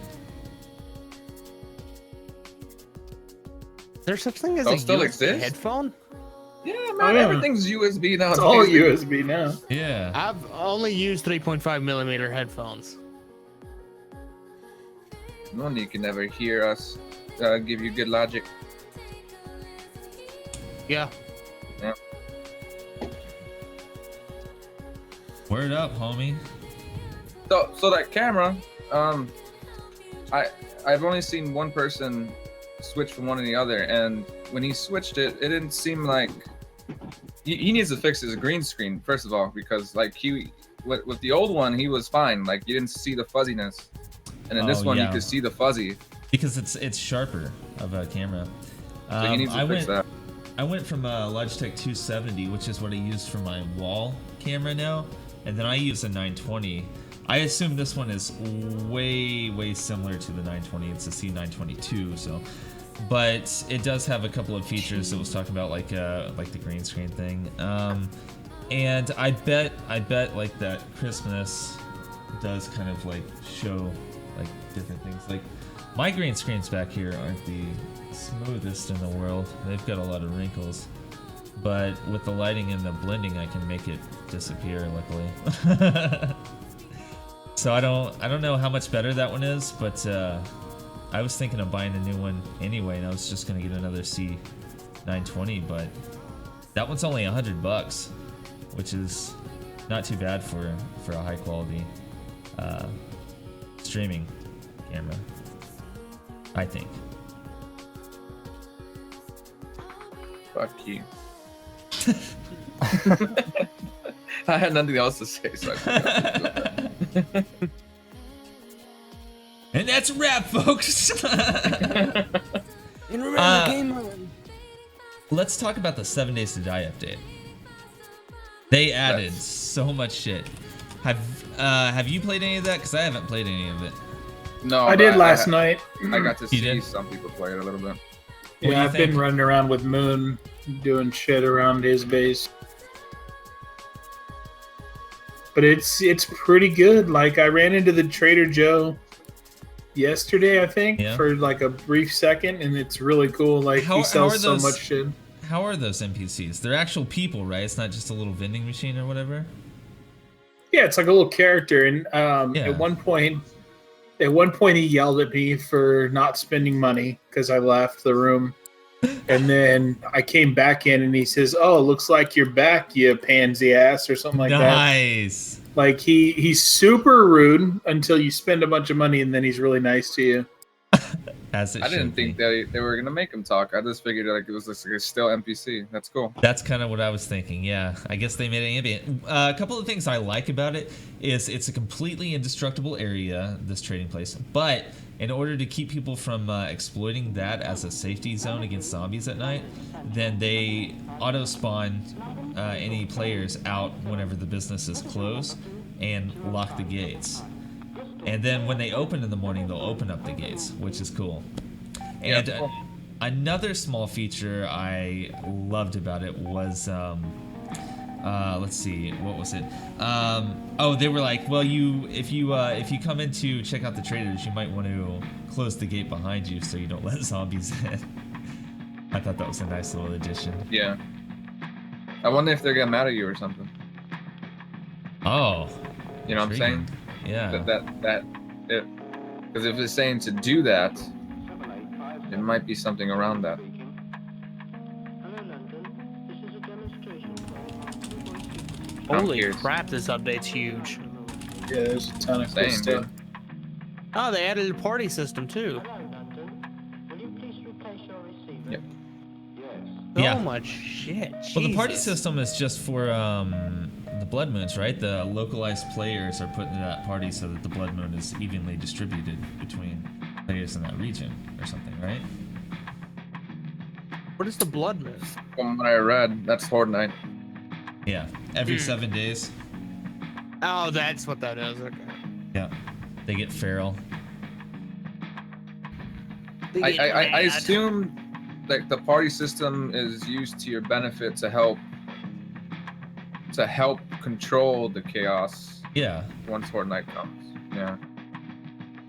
S2: There's such thing as
S3: Those
S2: a
S3: still
S2: USB
S3: exist?
S2: headphone?
S3: Yeah, man,
S4: Oh, yeah.
S3: everything's USB now.
S4: It's all USB now.
S1: Yeah.
S2: I've only used 3.5 millimeter headphones.
S3: No wonder you can never hear us give you good logic.
S2: Yeah.
S1: Word up, homie.
S3: So that camera, I've only seen one person switch from one to the other, and when he switched it, it didn't seem like he needs to fix his green screen first of all, because like with the old one he was fine, like you didn't see the fuzziness, and in this
S1: Oh,
S3: one
S1: yeah.
S3: you could see the fuzzy.
S1: Because it's sharper of a camera.
S3: So he needs to fix that.
S1: I went from a Logitech 270, which is what I use for my wall camera now, and then I use a 920. I assume this one is way similar to the 920. It's a C922, so, but it does have a couple of features that was talking about, like the green screen thing. And I bet like that crispness does kind of like show like different things. Like my green screens back here aren't the smoothest in the world. They've got a lot of wrinkles. But with the lighting and the blending, I can make it disappear, luckily. So I don't know how much better that one is, but I was thinking of buying a new one anyway, and I was just gonna get another C920, but that one's only $100, which is not too bad for a high quality streaming camera, I think.
S3: Fuck you. I had nothing else to say, so I forgot.
S1: And that's a wrap, folks.
S2: And remember, game on.
S1: Let's talk about the 7 Days to Die update. They added so much shit. Have you played any of that? Because I haven't played any of it.
S3: No,
S4: I
S3: but
S4: did last night.
S3: I got to
S1: You
S3: see
S1: did?
S3: some people play it a little bit.
S1: What do
S4: Yeah,
S1: you
S4: I've
S1: think?
S4: been running around with Moon doing shit around his base. But it's pretty good. Like I ran into the Trader Joe yesterday, I think,
S1: Yeah.
S4: for like a brief second, and it's really cool. Like
S1: How
S4: he
S1: are
S4: sells so
S1: those-
S4: much shit.
S1: How are those NPCs? They're actual people, right? It's not just a little vending machine or whatever.
S4: Yeah, it's like a little character. And
S1: Yeah.
S4: at one point he yelled at me for not spending money because I left the room. And then I came back in and he says, "Oh, looks like you're back, you pansy ass," or something like that.
S1: Nice.
S4: Like he's super rude until you spend a bunch of money, and then he's really nice to you.
S1: As it
S3: I didn't
S1: should be.
S3: think that they were gonna make him talk. I just figured like it was like a still NPC. That's cool.
S1: That's kind of what I was thinking. Yeah, I guess they made it ambient. A couple of things I like about it is it's a completely indestructible area, this trading place. But in order to keep people from exploiting that as a safety zone against zombies at night, then they auto spawn any players out whenever the businesses close and lock the gates. And then when they open in the morning, they'll open up the gates, which is cool.
S3: Yeah,
S1: And
S3: cool.
S1: another small feature I loved about it was, let's see, what was it? Oh, they were like, well, if you come in to check out the traders, you might want to close the gate behind you so you don't let zombies in. I thought that was a nice little addition.
S3: Yeah. I wonder if they're getting mad at you or something.
S1: Oh,
S3: You know what I'm saying?
S1: yeah.
S3: Because if it's saying to do that, it might be something around that. I'm
S2: Holy
S3: curious.
S2: crap, this update's huge.
S4: Yeah, there's a ton of cool
S3: Same,
S4: stuff.
S3: dude.
S2: Oh, they added a party system too.
S3: Yep.
S1: Yeah.
S2: So much shit.
S1: Well, the party
S2: Jesus.
S1: system is just for the blood moons, right? The localized players are put into that party so that the blood moon is evenly distributed between players in that region or something, right?
S2: What is the blood moon?
S3: From what I read, that's Horde Night.
S1: Yeah, every 7 days.
S2: Oh, that's what that is. Okay.
S1: Yeah, they get feral.
S2: They
S3: I
S2: get
S3: I
S2: mad.
S3: assume that the party system is used to your benefit to help control the chaos
S1: Yeah,
S3: once Horde Night comes. Yeah.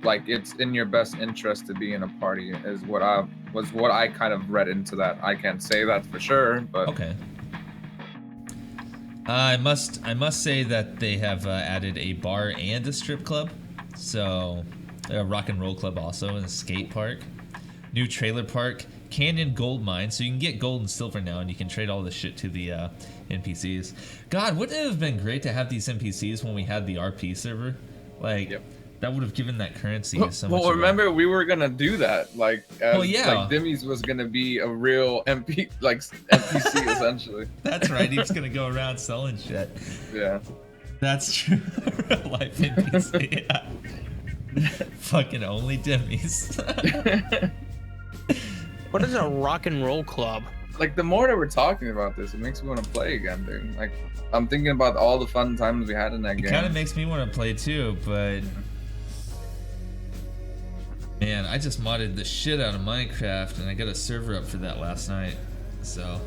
S3: Like it's in your best interest to be in a party is what I kind of read into that. I can't say that for sure, but
S1: okay. I must say that they have added a bar and a strip club, so a rock and roll club also, and a skate park, new trailer park, Canyon gold mine, so you can get gold and silver now, and you can trade all this shit to the NPCs. God, wouldn't it have been great to have these NPCs when we had the RP server? Like,
S3: Yep.
S1: that would have given that currency so much.
S3: well,
S1: of a-
S3: remember we were gonna do that. Like,
S1: Well, yeah.
S3: like Dimmies was gonna be a real NPC essentially.
S1: That's right. He's gonna go around selling shit.
S3: Yeah.
S1: That's true. Real life NPC. Yeah. Fucking only dimmies.
S2: What is a rock and roll club?
S3: like the more that we're talking about this, it makes me want to play again, dude. Like I'm thinking about all the fun times we had in that
S1: It
S3: game.
S1: kind of makes me want to play too, but man, I just modded the shit out of Minecraft, and I got a server up for that last night. So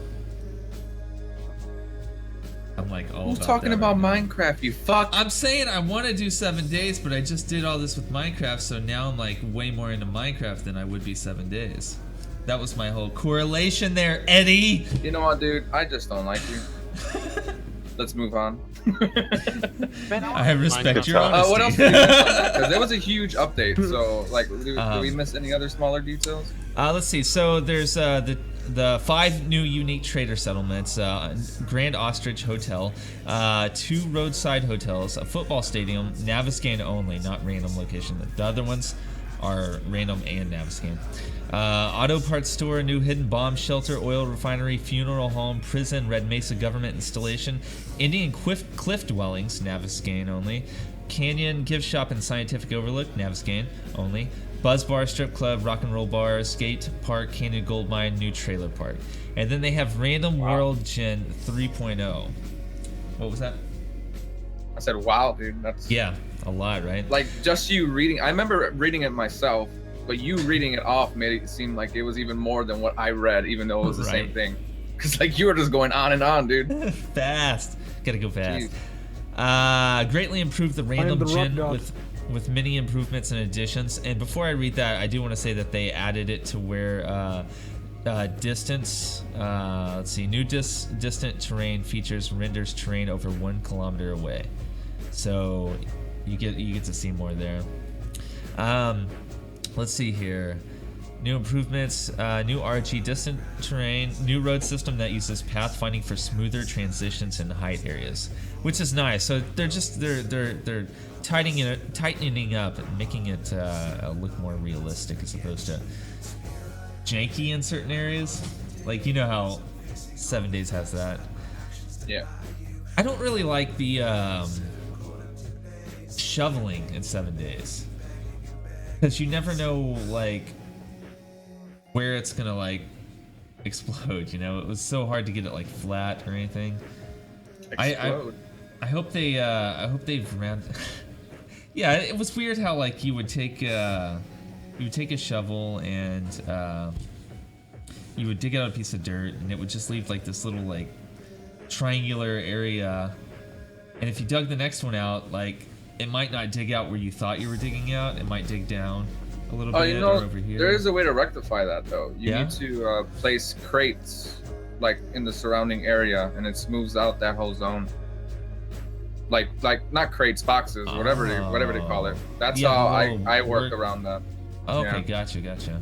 S1: I'm like all
S3: Who's
S1: about
S3: talking
S1: that
S3: about
S1: right now.
S3: Minecraft? You fuck.
S1: I'm saying I want to do 7 days, but I just did all this with Minecraft, so now I'm like way more into Minecraft than I would be 7 days. That was my whole correlation there, Eddie.
S3: You know what, dude? I just don't like you. Let's move on.
S1: I respect your honesty.
S3: What else did we miss on that? 'Cause there was a huge update. So, like, did we miss any other smaller details?
S1: Let's see. So there's the 5 new unique trader settlements: Grand Ostrich Hotel, 2 roadside hotels, a football stadium, Naviscan only, not random location. The other ones are random and Naviscan. Auto parts store, new hidden bomb shelter, oil refinery, funeral home, prison, Red Mesa government installation, Indian cliff dwellings, Naviscan only, Canyon gift shop and scientific overlook, Naviscan only, Buzz Bar, strip club, rock and roll bar, skate park, Canyon gold mine, new trailer park. And then they have Random World Gen 3.0. What was that?
S3: I said, wow, dude. That's
S1: Yeah, a lot, right?
S3: like just you reading. I remember reading it myself, but you reading it off made it seem like it was even more than what I read, even though it was the same
S1: Right.
S3: thing. Because like you were just going on and on, dude.
S1: Fast. Gotta go fast.
S3: Jeez.
S1: Greatly improved the random
S6: the rock
S1: gen
S6: god.
S1: with many improvements and additions. And before I read that, I do want to say that they added it to where distance. Let's see. New distant terrain features renders terrain over 1 kilometer away. So you get to see more there. Let's see here. New improvements, new RG distant terrain, new road system that uses pathfinding for smoother transitions in height areas, which is nice. So they're tightening up and making it look more realistic as opposed to janky in certain areas. Like you know how 7 Days has that.
S3: Yeah.
S1: I don't really like the shoveling in 7 Days because you never know like where it's gonna like explode. You know, it was so hard to get it like flat or anything.
S3: Explode.
S1: I hope they've ran. Yeah, it was weird how like you would take a shovel and you would dig out a piece of dirt and it would just leave like this little like triangular area, and if you dug the next one out, like it might not dig out where you thought you were digging out. It might dig down a little bit
S3: Oh, you
S1: or
S3: know,
S1: over here.
S3: there is a way to rectify that though. You
S1: Yeah?
S3: need to place crates like in the surrounding area, and it smooths out that whole zone. Like not crates, boxes, whatever they call it. That's
S1: Yeah,
S3: how
S1: well,
S3: I work
S1: we're-
S3: around that.
S1: Okay,
S3: yeah.
S1: gotcha.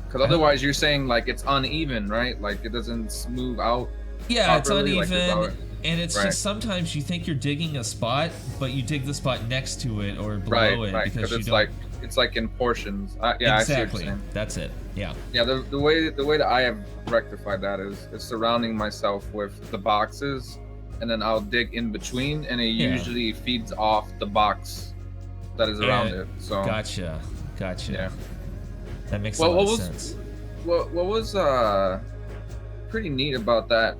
S3: Because otherwise, you're saying like it's uneven, right? Like it doesn't smooth out.
S1: Yeah, it's
S3: properly, like,
S1: uneven,
S3: without it.
S1: and it's
S3: Right.
S1: just sometimes you think you're digging a spot, but you dig the spot next to it or below
S3: Right,
S1: it
S3: right.
S1: because
S3: Because
S1: you
S3: it's
S1: don't.
S3: like in portions. Yeah,
S1: exactly.
S3: I see what you're saying.
S1: That's it. Yeah.
S3: Yeah, the way that I have rectified that is surrounding myself with the boxes, and then I'll dig in between, and it
S1: Yeah.
S3: usually feeds off the box that is around
S1: Yeah,
S3: it. So
S1: Gotcha.
S3: yeah.
S1: That makes
S3: Well,
S1: a lot
S3: what
S1: of
S3: was-
S1: sense.
S3: What was pretty neat about that?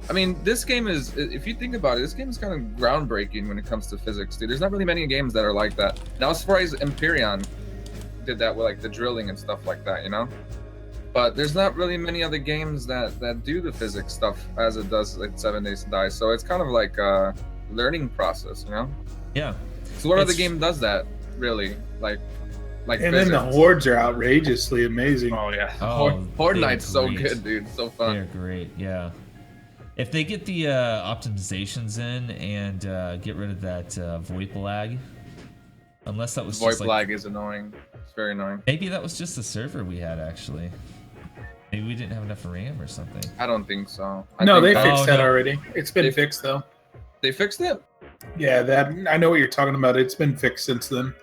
S3: I mean, this game is, if you think about it, this game is kind of groundbreaking when it comes to physics, dude. There's not really many games that are like that. And I was surprised Empyrean did that with like the drilling and stuff like that, you know? But there's not really many other games that do the physics stuff as it does like 7 Days to Die. So it's kind of like a learning process, you know?
S1: Yeah.
S3: So what other
S1: It's-
S3: game does that, really? Like
S4: And then the
S3: physics?
S4: hordes are outrageously amazing.
S3: Oh yeah.
S1: Oh,
S3: Horde
S1: they're
S3: Knight's so
S1: great.
S3: good, dude. So fun.
S1: They're great. Yeah. If they get the optimizations in and get rid of that VoIP lag, unless that was
S3: VoIP
S1: just like,
S3: lag is annoying. It's very annoying.
S1: maybe that was just the server we had actually. Maybe we didn't have enough RAM or something.
S3: I don't think so. I
S4: No,
S3: think
S4: they
S3: that-
S4: fixed
S1: Oh,
S4: that
S1: no.
S4: already. It's been
S3: They-
S4: fixed though.
S3: They fixed it.
S4: Yeah, that I know what you're talking about. It's been fixed since then.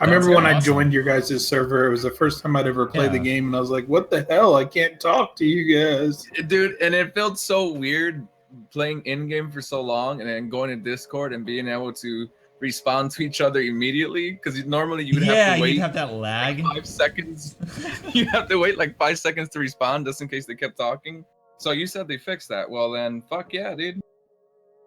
S4: I
S1: That's
S4: remember when I
S1: awesome.
S4: joined your guys' server, it was the first time I'd ever played the
S1: Yeah.
S4: game, and I was like, "What the hell? I can't talk to you guys."
S3: Dude, and it felt so weird playing in game for so long and then going to Discord and being able to respond to each other immediately, because normally you'd have
S1: Yeah,
S3: to wait
S1: you'd have that lag.
S3: 5 seconds. You have to wait like 5 seconds to respond just in case they kept talking. So you said they fixed that. Well then, fuck yeah, dude.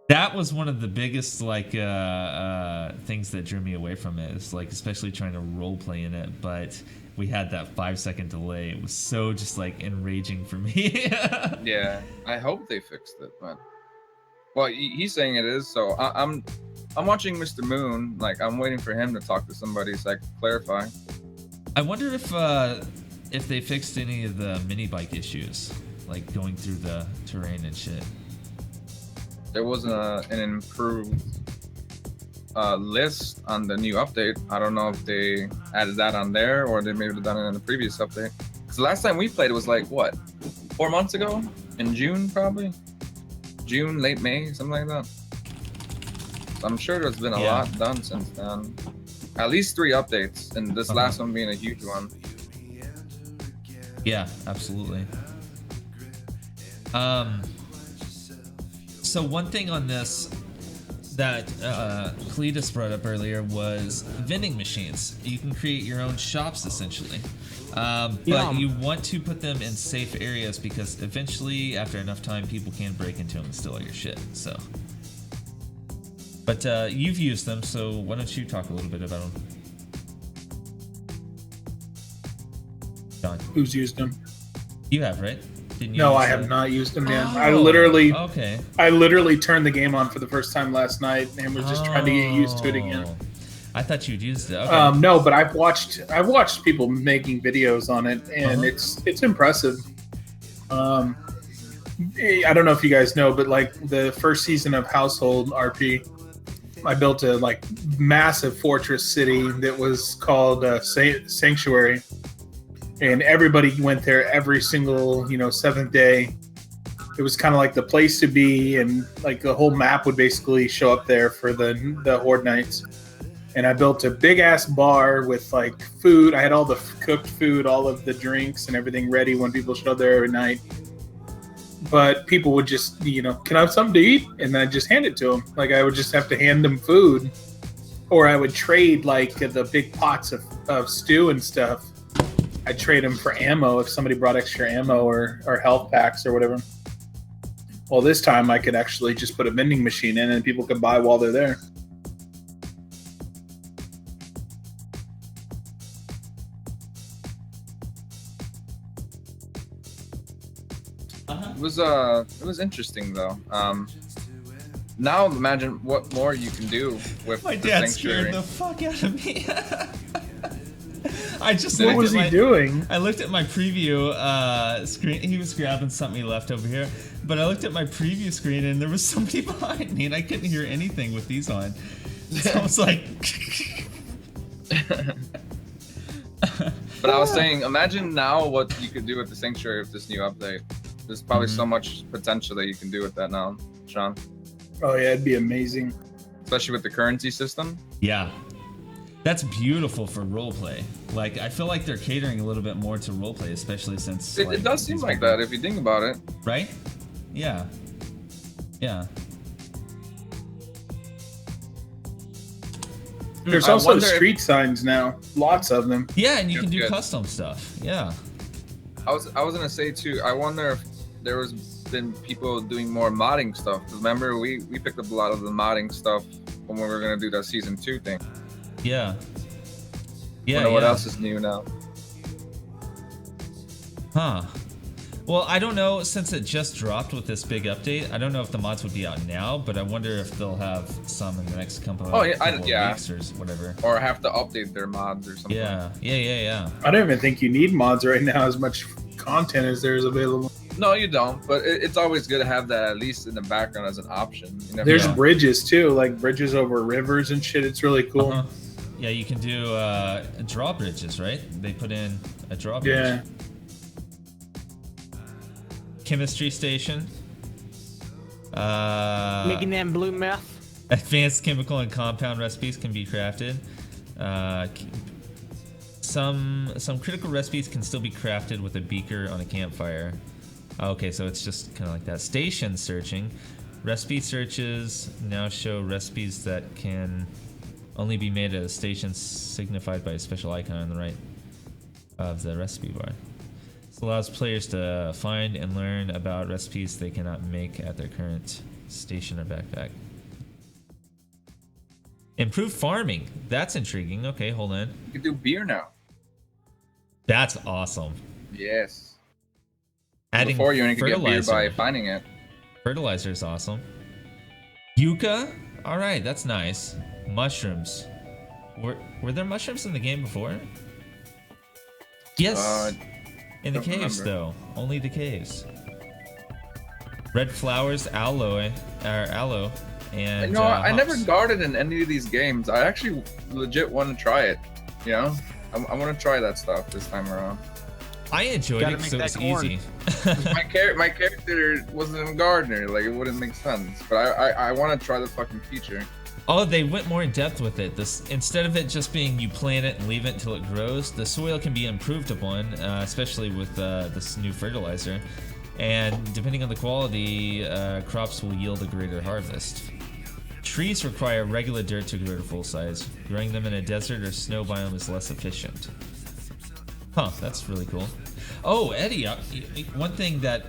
S1: That was one of the biggest like things that drew me away from it. Is like especially trying to role play in it, but we had that 5-second delay. It was so just like enraging for me.
S3: Yeah, I hope they fixed it, but well, he's saying it is. So I'm watching Mr. Moon. Like I'm waiting for him to talk to somebody so I can clarify.
S1: I wonder if they fixed any of the mini bike issues, like going through the terrain and shit.
S3: There was an improved list on the new update. I don't know if they added that on there or they maybe have done it in the previous update. Because the last time we played it was like, what, 4 months ago? In June, probably? June, late May, something like that. So I'm sure there's been a lot done since then. At least 3 updates, and this last one being a huge one.
S1: Yeah, absolutely. So one thing on this that Cletus brought up earlier was vending machines. You can create your own shops essentially, but you want to put them in safe areas because eventually, after enough time, people can break into them and steal all your shit. So, but you've used them, so why don't you talk a little bit about them? John,
S4: Who's used them?
S1: you have, right? Didn't you
S4: No,
S1: use
S4: I have
S1: them?
S4: not used them yet.
S1: Oh,
S4: I literally turned the game on for the first time last night and was just trying to get used to it again.
S1: Oh. I thought you'd used it. Okay.
S4: No, but I've watched people making videos on it, and it's impressive. I don't know if you guys know, but like the first season of Household RP, I built a like massive fortress city that was called Sanctuary. And everybody went there every single, 7th day. It was kind of like the place to be, and like the whole map would basically show up there for the Horde nights. And I built a big ass bar with like food. I had all the cooked food, all of the drinks, and everything ready when people showed up there every night. But people would just, can I have something to eat? And then I'd just hand it to them. Like I would just have to hand them food, or I would trade like the big pots of stew and stuff. I'd trade them for ammo if somebody brought extra ammo or health packs or whatever. Well, this time I could actually just put a vending machine in and people could buy while they're there.
S3: It was interesting though. Now imagine what more you can do with
S1: My
S3: the
S1: dad
S3: Sanctuary.
S1: scared the fuck out of me. I just
S4: What
S1: looked
S4: was
S1: at
S4: he
S1: my,
S4: doing?
S1: I looked at my preview screen. He was grabbing something he left over here, but I looked at my preview screen and there was somebody behind me, and I couldn't hear anything with these on. So I was like,
S3: But I was saying, imagine now what you could do with the Sanctuary with this new update. There's probably so much potential that you can do with that now, Sean.
S4: Oh yeah, it'd be amazing.
S3: Especially with the currency system.
S1: yeah, that's beautiful for roleplay. Like I feel like they're catering a little bit more to roleplay, especially since
S3: It
S1: like,
S3: does seem
S1: these
S3: like
S1: people-
S3: that if you think about it.
S1: right? Yeah, yeah.
S4: There's
S3: I
S4: also
S3: wonder if-
S4: street signs now. Lots of them.
S1: Yeah, and you can do
S3: Good.
S1: custom stuff. Yeah.
S3: I was gonna say too. I wonder if there was been people doing more modding stuff. 'Cause remember, we picked up a lot of the modding stuff when we were gonna do that season 2 thing.
S1: Yeah. Yeah.
S3: Wonder what
S1: yeah.
S3: else is new now.
S1: Huh. Well, I don't know, since it just dropped with this big update, I don't know if the mods would be out now, but I wonder if they'll have some in the next couple,
S3: Oh, yeah,
S1: couple of
S3: yeah.
S1: weeks or whatever.
S3: Or have to update their mods or something.
S1: Yeah.
S4: I don't even think you need mods right now as much content as there is available.
S3: No, you don't. But it's always good to have that at least in the background as an option. You never
S4: There's
S3: know.
S4: bridges too, like bridges over rivers and shit. It's really cool.
S1: Uh-huh. Yeah, you can do drawbridges, right? They put in a drawbridge.
S4: Yeah.
S1: Chemistry station.
S2: Making that blue meth.
S1: Advanced chemical and compound recipes can be crafted. Some critical recipes can still be crafted with a beaker on a campfire. Okay, so it's just kind of like that. Station searching. Recipe searches now show recipes that can only be made at a station signified by a special icon on the right of the recipe bar. This allows players to find and learn about recipes they cannot make at their current station or backpack. Improved farming. That's intriguing. Okay, hold on.
S3: You can do beer now.
S1: That's awesome.
S3: Yes.
S1: Adding
S3: Before you only could get beer
S1: fertilizer.
S3: by finding it.
S1: Fertilizer is awesome. Yucca? Alright, that's nice. Mushrooms. Were there mushrooms in the game before? Yes. In the
S3: don't
S1: caves,
S3: remember.
S1: though. Only the caves. Red flowers, aloe, and
S3: No, I never
S1: hops.
S3: guarded in any of these games. I actually legit want to try it. You know, I want to try that stuff this time around.
S1: I enjoyed
S2: Gotta
S1: it because it
S2: make
S1: was
S2: that corn.
S1: easy.
S3: My character wasn't a gardener. Like, it wouldn't make sense. But I want to try the fucking feature.
S1: Oh, they went more in depth with it. Instead of it just being you plant it and leave it until it grows, the soil can be improved upon, especially with this new fertilizer. And depending on the quality, crops will yield a greater harvest. Trees require regular dirt to grow to full size. Growing them in a desert or snow biome is less efficient. Huh, that's really cool. Oh, Eddie, one thing that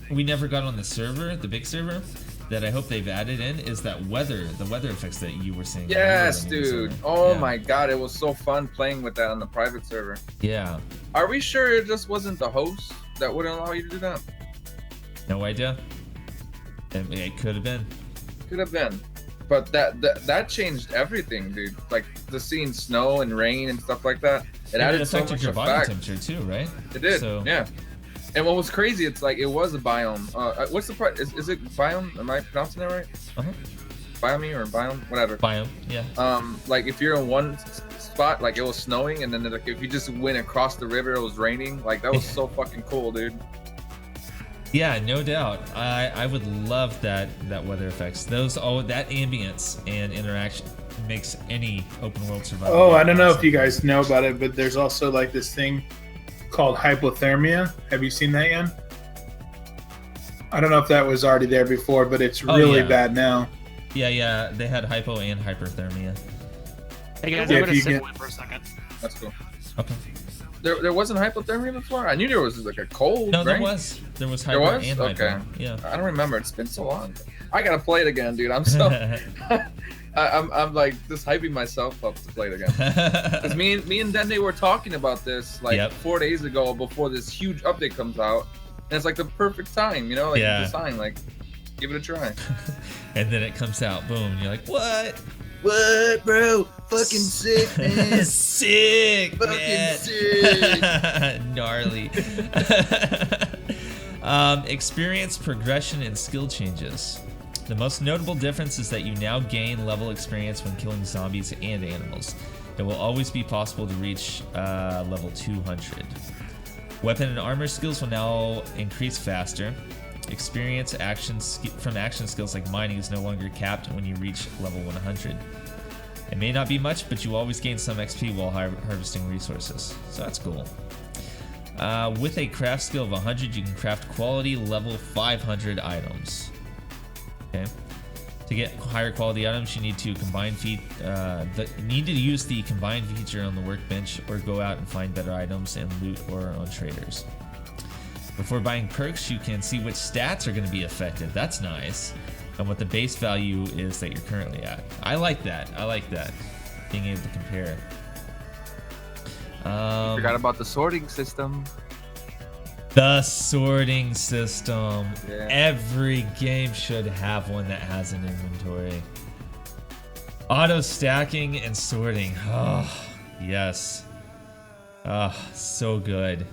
S1: we never got on the server, the big server, that I hope they've added in is that the weather effects that you were seeing.
S3: Yes,
S1: when you were running the
S3: dude.
S1: server.
S3: Oh
S1: Yeah.
S3: my god, it was so fun playing with that on the private server.
S1: Yeah,
S3: Are we sure it just wasn't the host that wouldn't allow you to do that?
S1: no idea. It could have been.
S3: Could have been. But that changed everything, dude. Like the seeing snow and rain and stuff like that. It
S1: And
S3: added
S1: it
S3: so
S1: affected
S3: much
S1: your body
S3: effect.
S1: temperature too, right?
S3: It did.
S1: So-
S3: Yeah. And what was crazy, it's like it was a biome. What's the part? Is it biome? Am I pronouncing that right?
S1: Uh-huh.
S3: Biome or biome? Whatever.
S1: Biome, yeah.
S3: Like if you're in one spot, like it was snowing, and then like if you just went across the river, it was raining. Like that was so fucking cool, dude.
S1: Yeah, no doubt. I would love that weather effects. That ambience and interaction makes any open world survival.
S4: Oh,
S1: game
S4: I don't know if
S1: awesome.
S4: you guys know about it, but there's also like this thing called hypothermia. Have you seen that yet? I don't know if that was already there before, but it's
S1: Oh,
S4: really
S1: yeah.
S4: bad now.
S1: Yeah, they had hypo and hyperthermia.
S2: Hey guys,
S4: Yeah,
S2: I'm
S4: if
S2: gonna
S4: you
S2: sit
S4: get-
S2: away for a second.
S3: That's cool.
S1: Okay.
S3: There wasn't hypothermia before. I knew there was like a cold.
S1: No, there
S3: right?
S1: was
S3: There
S1: hyper
S3: was?
S1: and hypo.
S3: Okay.
S1: Yeah.
S3: I don't remember. It's been so long. I gotta play it again, dude. I'm so. I'm like just hyping myself up to play it again. Because me and Dende were talking about this like
S1: Yep.
S3: 4 days ago before this huge update comes out, and it's like the perfect time, you know, like
S1: Yeah.
S3: the sign, like give it a try.
S1: And then it comes out, boom. And you're like, what?
S3: What, bro? Fucking sick,
S1: Sick,
S3: Fucking
S1: man.
S3: sick.
S1: Gnarly. Experience progression and skill changes. The most notable difference is that you now gain level experience when killing zombies and animals. It will always be possible to reach level 200. Weapon and armor skills will now increase faster. Experience from action skills like mining is no longer capped when you reach level 100. It may not be much, but you always gain some XP while harvesting resources, so that's cool. With a craft skill of 100, you can craft quality level 500 items. Okay. To get higher quality items, you need to use the combine feature on the workbench, or go out and find better items and loot or on traders. Before buying perks, you can see which stats are going to be affected. That's nice. And what the base value is that you're currently at. I like that. Being able to compare.
S3: Forgot about the sorting system.
S1: The sorting system.
S3: Yeah.
S1: Every game should have one that has an inventory. Auto stacking and sorting. Oh, yes. Oh, so good.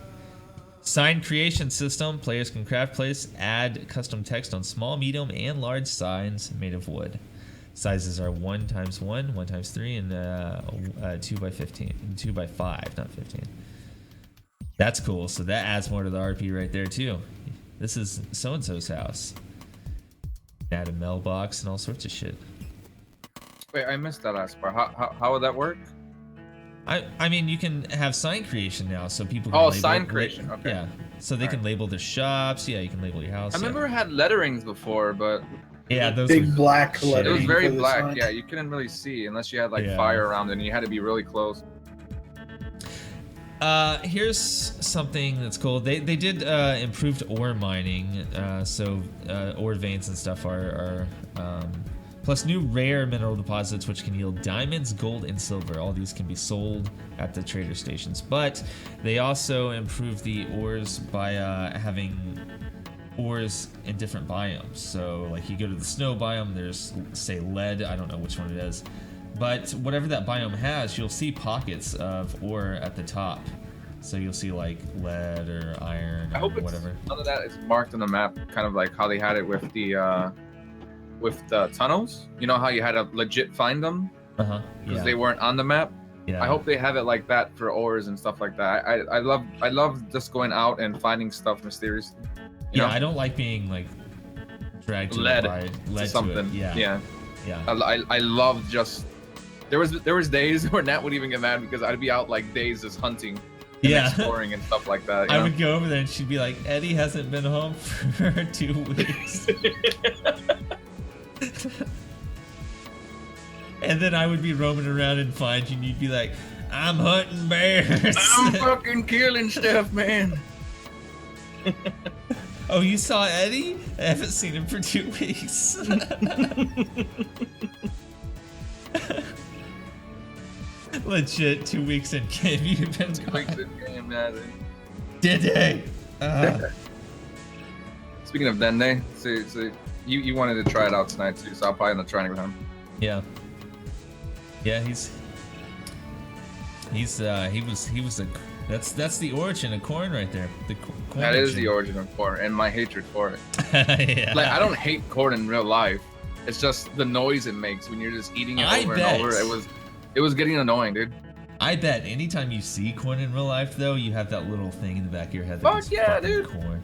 S1: Sign creation system. Players can craft, place, add custom text on small, medium, and large signs made of wood. Sizes are 1x1, 1x3, and 2x15, 2x5, not 15. That's cool. So that adds more to the RP right there too. This is so-and-so's house. Add a mailbox and all sorts of shit.
S3: Wait, I missed that last part. How would that work?
S1: I mean, you can have sign creation now, so people can
S3: Oh,
S1: label,
S3: sign creation, okay.
S1: Yeah, so they can label their shops. Yeah, you can label your house.
S3: I remember it had letterings before, but
S1: Yeah, those
S4: Big
S1: were-
S4: black
S1: shit.
S4: lettering.
S3: It was very
S4: for the
S3: black.
S4: sign.
S3: Yeah, you couldn't really see unless you had like
S1: Yeah.
S3: fire around it, and you had to be really close.
S1: Here's something that's cool. They did improved ore mining, so ore veins and stuff are plus new rare mineral deposits which can yield diamonds, gold, and silver. All these can be sold at the trader stations, but they also improved the ores by having ores in different biomes. So like you go to the snow biome, there's say lead. I don't know which one it is. But whatever that biome has, you'll see pockets of ore at the top. So you'll see like lead or iron
S3: I
S1: or
S3: hope it's,
S1: whatever.
S3: none of that is marked on the map, kind of like how they had it with the tunnels. You know how you had to legit find them
S1: Uh-huh.
S3: because
S1: Yeah.
S3: they weren't on the map.
S1: Yeah.
S3: I hope they have it like that for ores and stuff like that. I love just going out and finding stuff mysteriously. You
S1: Yeah,
S3: know?
S1: I don't like being like dragged to
S3: Led
S1: it by led
S3: to something.
S1: To it. Yeah.
S3: Yeah.
S1: Yeah.
S3: I love just there was days where Nat would even get mad because I'd be out like days just hunting and
S1: Yeah.
S3: exploring and stuff like that. You
S1: I
S3: know?
S1: would go over there and she'd be like, Eddie hasn't been home for 2 weeks. And then I would be roaming around and find you and you'd be like, I'm hunting bears.
S3: I'm fucking killing stuff, man.
S1: Oh, you saw Eddie? I haven't seen him for 2 weeks. Legit, 2 weeks in game, you've been
S3: Like
S1: gone.
S3: this game, man.
S1: Did they?
S3: Speaking of Dende, so you wanted to try it out tonight too, so I'll probably end up trying it with him.
S1: Yeah. Yeah, he was a that's the origin of corn right there. The corn
S3: That is the origin of corn and my hatred for it.
S1: Yeah.
S3: Like I don't hate corn in real life. It's just the noise it makes when you're just eating it
S1: I
S3: over
S1: bet.
S3: and over. It was getting annoying, dude.
S1: I bet anytime you see corn in real life, though, you have that little thing in the back of your head that
S3: Fuck
S1: is
S3: yeah,
S1: fucking
S3: dude.
S1: corn.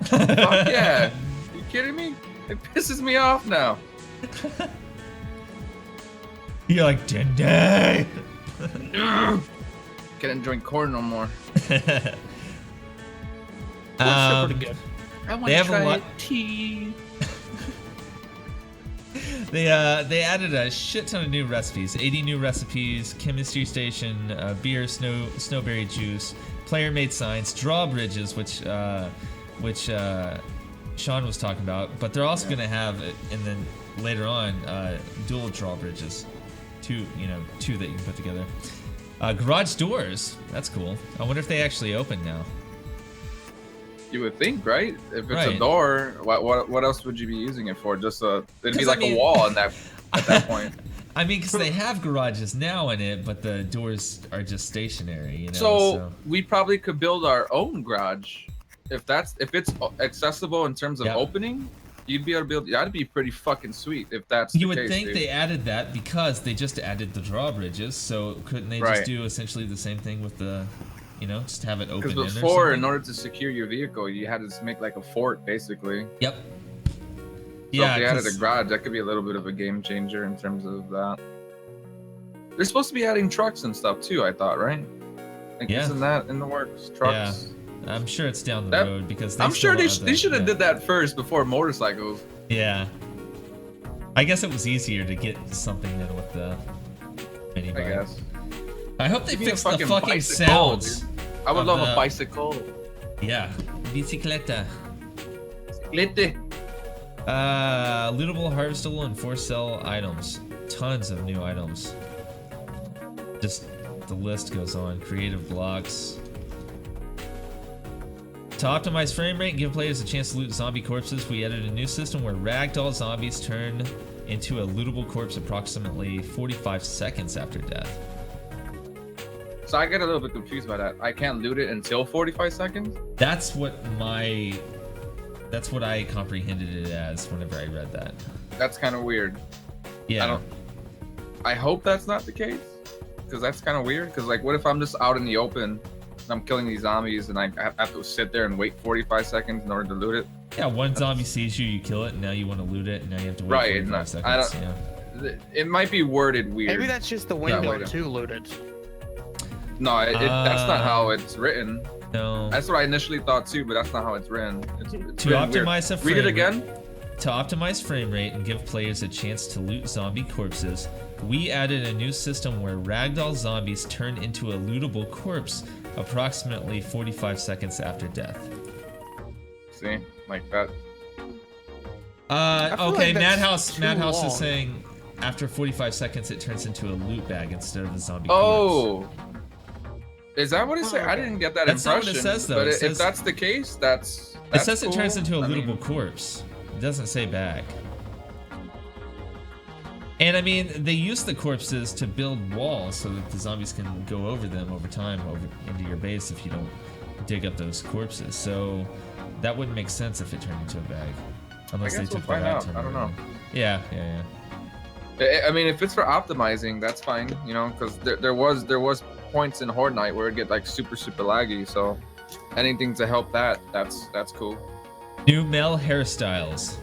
S3: Fuck yeah. You kidding me? It pisses me off now.
S1: You're like, Dende!
S3: Can't enjoy corn no more.
S2: Pretty good.
S3: I want
S1: They have a lot.
S3: tea.
S1: They added a shit ton of new recipes, 80 new recipes, chemistry station, beer, snowberry juice, player-made signs, drawbridges, which Sean was talking about, but they're also going to have, and then later on, dual drawbridges, two that you can put together. Garage doors, that's cool. I wonder if they actually open now.
S3: You would think, right? If it's
S1: Right.
S3: a door, what else would you be using it for? Just it'd be
S1: 'Cause,
S3: like
S1: I mean-
S3: a wall at that point.
S1: I mean, because they have garages now in it, but the doors are just stationary, you know.
S3: So we probably could build our own garage. If it's accessible in terms of
S1: Yeah.
S3: opening, you'd be able to build. That'd be pretty fucking sweet if that's
S1: You
S3: the
S1: would
S3: case,
S1: think
S3: dude.
S1: they added that because they just added the drawbridges, so couldn't they
S3: Right.
S1: just do essentially the same thing with the, just have it open
S3: Because
S1: in
S3: before,
S1: or
S3: in
S1: something?
S3: order to secure your vehicle, you had to make like a fort, basically.
S1: Yep.
S3: So
S1: Yeah,
S3: if they added a
S1: 'cause-
S3: garage, that could be a little bit of a game changer in terms of that. They're supposed to be adding trucks and stuff too, I thought, right? Like,
S1: Yeah.
S3: isn't that in the works? Trucks.
S1: I'm sure it's down the
S3: That-
S1: road because
S3: I'm sure
S1: they
S3: they should have did that first before motorcycles.
S1: Yeah. I guess it was easier to get something in with the mini
S3: I
S1: bike.
S3: guess.
S1: I hope they
S3: Give me a
S1: fix the fucking
S3: bicycle,
S1: sounds.
S3: dude. I would
S1: of
S3: love
S1: the-
S3: a bicycle.
S1: Yeah. Bicicleta.
S3: Lete.
S1: Lootable, harvestable, and for sale items. Tons of new items. Just the list goes on. Creative blocks. To optimize frame rate and give players a chance to loot zombie corpses, we added a new system where ragdoll zombies turn into a lootable corpse approximately 45 seconds after death.
S3: So I get a little bit confused by that. I can't loot it until 45 seconds.
S1: That's what I comprehended it as whenever I read that.
S3: That's kind of weird.
S1: Yeah.
S3: I hope that's not the case, because that's kind of weird. Because like, what if I'm just out in the open and I'm killing these zombies and I have to sit there and wait 45 seconds in order to loot it?
S1: Yeah, one zombie sees you, you kill it, and now you want to loot it, and now you have to wait
S3: Right,
S1: 45
S3: no,
S1: seconds.
S3: I
S1: Yeah.
S3: It might be worded weird.
S2: Maybe that's just the window
S3: later.
S2: to loot it.
S3: No, that's not how it's written.
S1: No.
S3: That's what I initially thought too, but that's not how it's written. It's
S1: To
S3: written weird.
S1: optimize the
S3: Read it
S1: frame
S3: again.
S1: To optimize frame rate and give players a chance to loot zombie corpses, we added a new system where ragdoll zombies turn into a lootable corpse approximately 45 seconds after death.
S3: See, like that.
S2: feel
S1: Okay,
S2: like that's too
S1: Madhouse
S2: long.
S1: is saying after 45 seconds it turns into a loot bag instead of a zombie corpse.
S3: Oh, is that what it said? I didn't get that
S1: That's not what
S3: impression.
S1: it says, though.
S3: But
S1: It
S3: if
S1: says-
S3: that's the case, that's
S1: It says it turns
S3: cool.
S1: into a
S3: I mean,
S1: lootable corpse. It doesn't say bag. And I mean, they use the corpses to build walls so that the zombies can go over them over time over into your base if you don't dig up those corpses. So that wouldn't make sense if it turned into a bag. Unless
S3: I
S1: they
S3: guess we'll
S1: took that
S3: find
S1: out.
S3: out. I don't know.
S1: Yeah, yeah,
S3: I mean, if it's for optimizing, that's fine, you know, because there was points in Horde Night where it get like super laggy. So anything to help that's cool.
S1: yeah. New male hairstyles.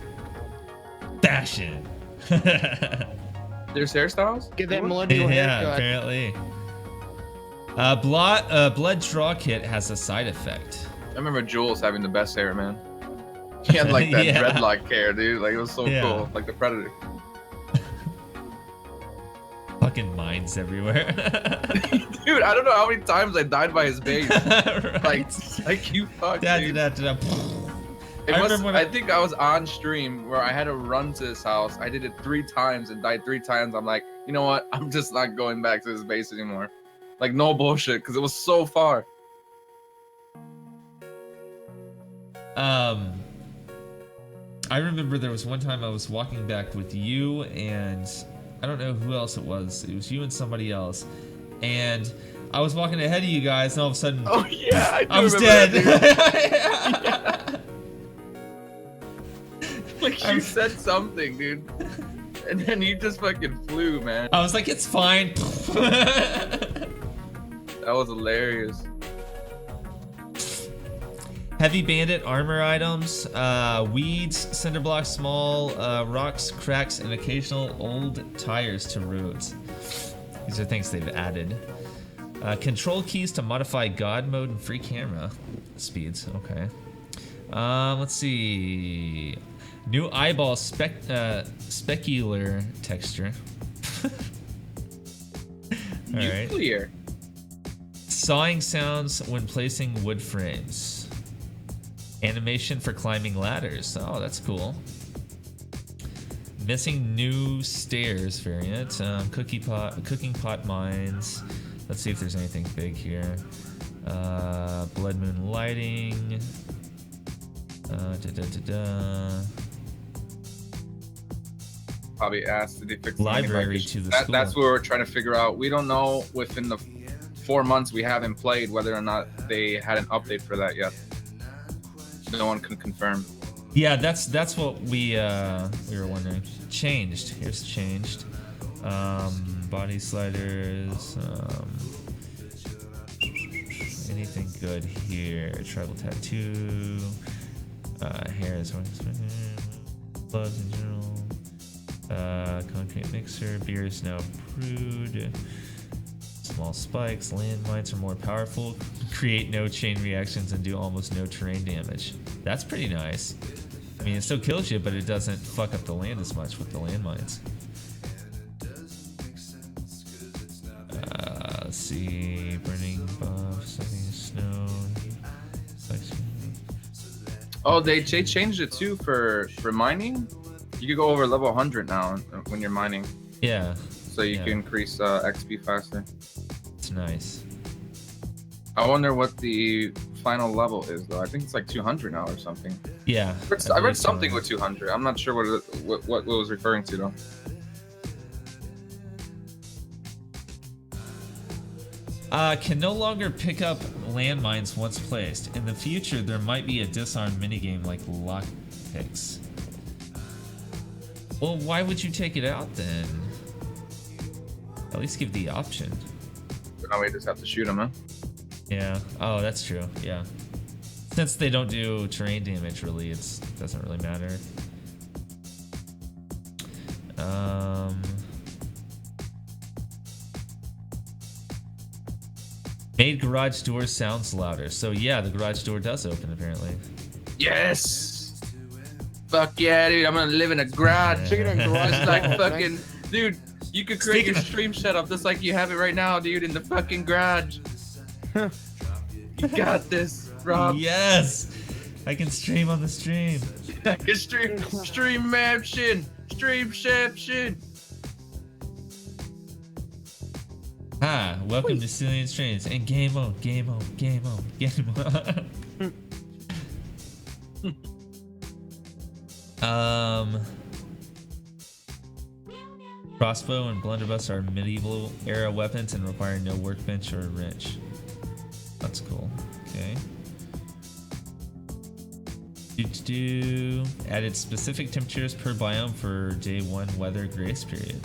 S1: Fashion.
S3: There's hairstyles.
S2: Get that millennial
S1: Yeah,
S2: haircut.
S1: apparently. Blood draw kit has a side effect.
S3: I remember Jules having the best hair, man. He had like that
S1: Yeah.
S3: dreadlock hair, dude. Like it was so
S1: Yeah.
S3: cool, like the Predator.
S1: Fucking mines everywhere.
S3: Dude, I don't know how many times I died by his base.
S1: Right.
S3: Like you fuck,
S1: Da,
S3: dude.
S1: da, da, da.
S3: It
S1: I
S3: must,
S1: remember when
S3: I think I was on stream where I had to run to his house. I did it 3 times and died 3 times. I'm like, you know what? I'm just not going back to his base anymore. Like no bullshit, because it was so far.
S1: I remember there was one time I was walking back with you and I don't know who else it was. It was you and somebody else. And I was walking ahead of you guys and all of a sudden
S3: Oh yeah, I, do
S1: I was
S3: remember
S1: dead.
S3: that, dude. Like you said something, dude. And then you just fucking flew, man.
S1: I was like, it's fine.
S3: That was hilarious.
S1: Heavy bandit armor items, weeds, cinder blocks, small rocks, cracks, and occasional old tires to roads. These are things they've added. Control keys to modify God mode and free camera speeds. Okay. Let's see. New eyeball specular texture. All right.
S3: Nuclear.
S1: Sawing sounds when placing wood frames. Animation for climbing ladders. Oh, that's cool. Missing new stairs variant. Cooking pot mines. Let's see if there's anything big here. Blood moon lighting.
S3: Probably asked, did they fix
S1: Library
S3: any
S1: to the
S3: that,
S1: school.
S3: That's what we're trying to figure out. We don't know within the 4 months we haven't played whether or not they had an update for that yet. No one can confirm.
S1: Yeah, that's what we were wondering. Changed. Here's changed. Body sliders. Anything good here? Tribal tattoo. Hair is one. Gloves in general. Concrete mixer. Beer is now brewed. Small spikes. Landmines are more powerful. Create no chain reactions and do almost no terrain damage. That's pretty nice. I mean, it still kills you, but it doesn't fuck up the land as much with the landmines. Let's see. Burning buff. Something snow.
S3: Oh, they changed it too for mining. You could go over level 100 now when you're mining,
S1: Yeah,
S3: so you
S1: Yeah.
S3: can increase XP faster.
S1: it's nice.
S3: I wonder what the final level is though. I think it's like 200 now or something.
S1: Yeah.
S3: I read something with 200. I'm not sure what it was referring to though.
S1: Can no longer pick up landmines once placed. In the future, there might be a disarm minigame like lockpicks. Well, why would you take it out then? At least give the option.
S3: But now we just have to shoot them, huh?
S1: Yeah. Oh, that's true. Yeah. Since they don't do terrain damage, really, it doesn't really matter. Made garage door sounds louder. So yeah, the garage door does open apparently.
S3: Yes. Fuck yeah, dude! I'm gonna live in a garage.
S2: Speaking of garage,
S3: Just like
S2: thanks.
S3: fucking, dude. You could create your stream setup just like you have it right now, dude, in the fucking garage. You got this, Rob.
S1: Yes, I can stream on the stream.
S3: I can streamception.
S1: Hi, welcome to Cillian Streams and game on. Crossbow and blunderbuss are medieval era weapons and require no workbench or wrench. That's cool. Okay. Added specific temperatures per biome for day 1 weather grace period.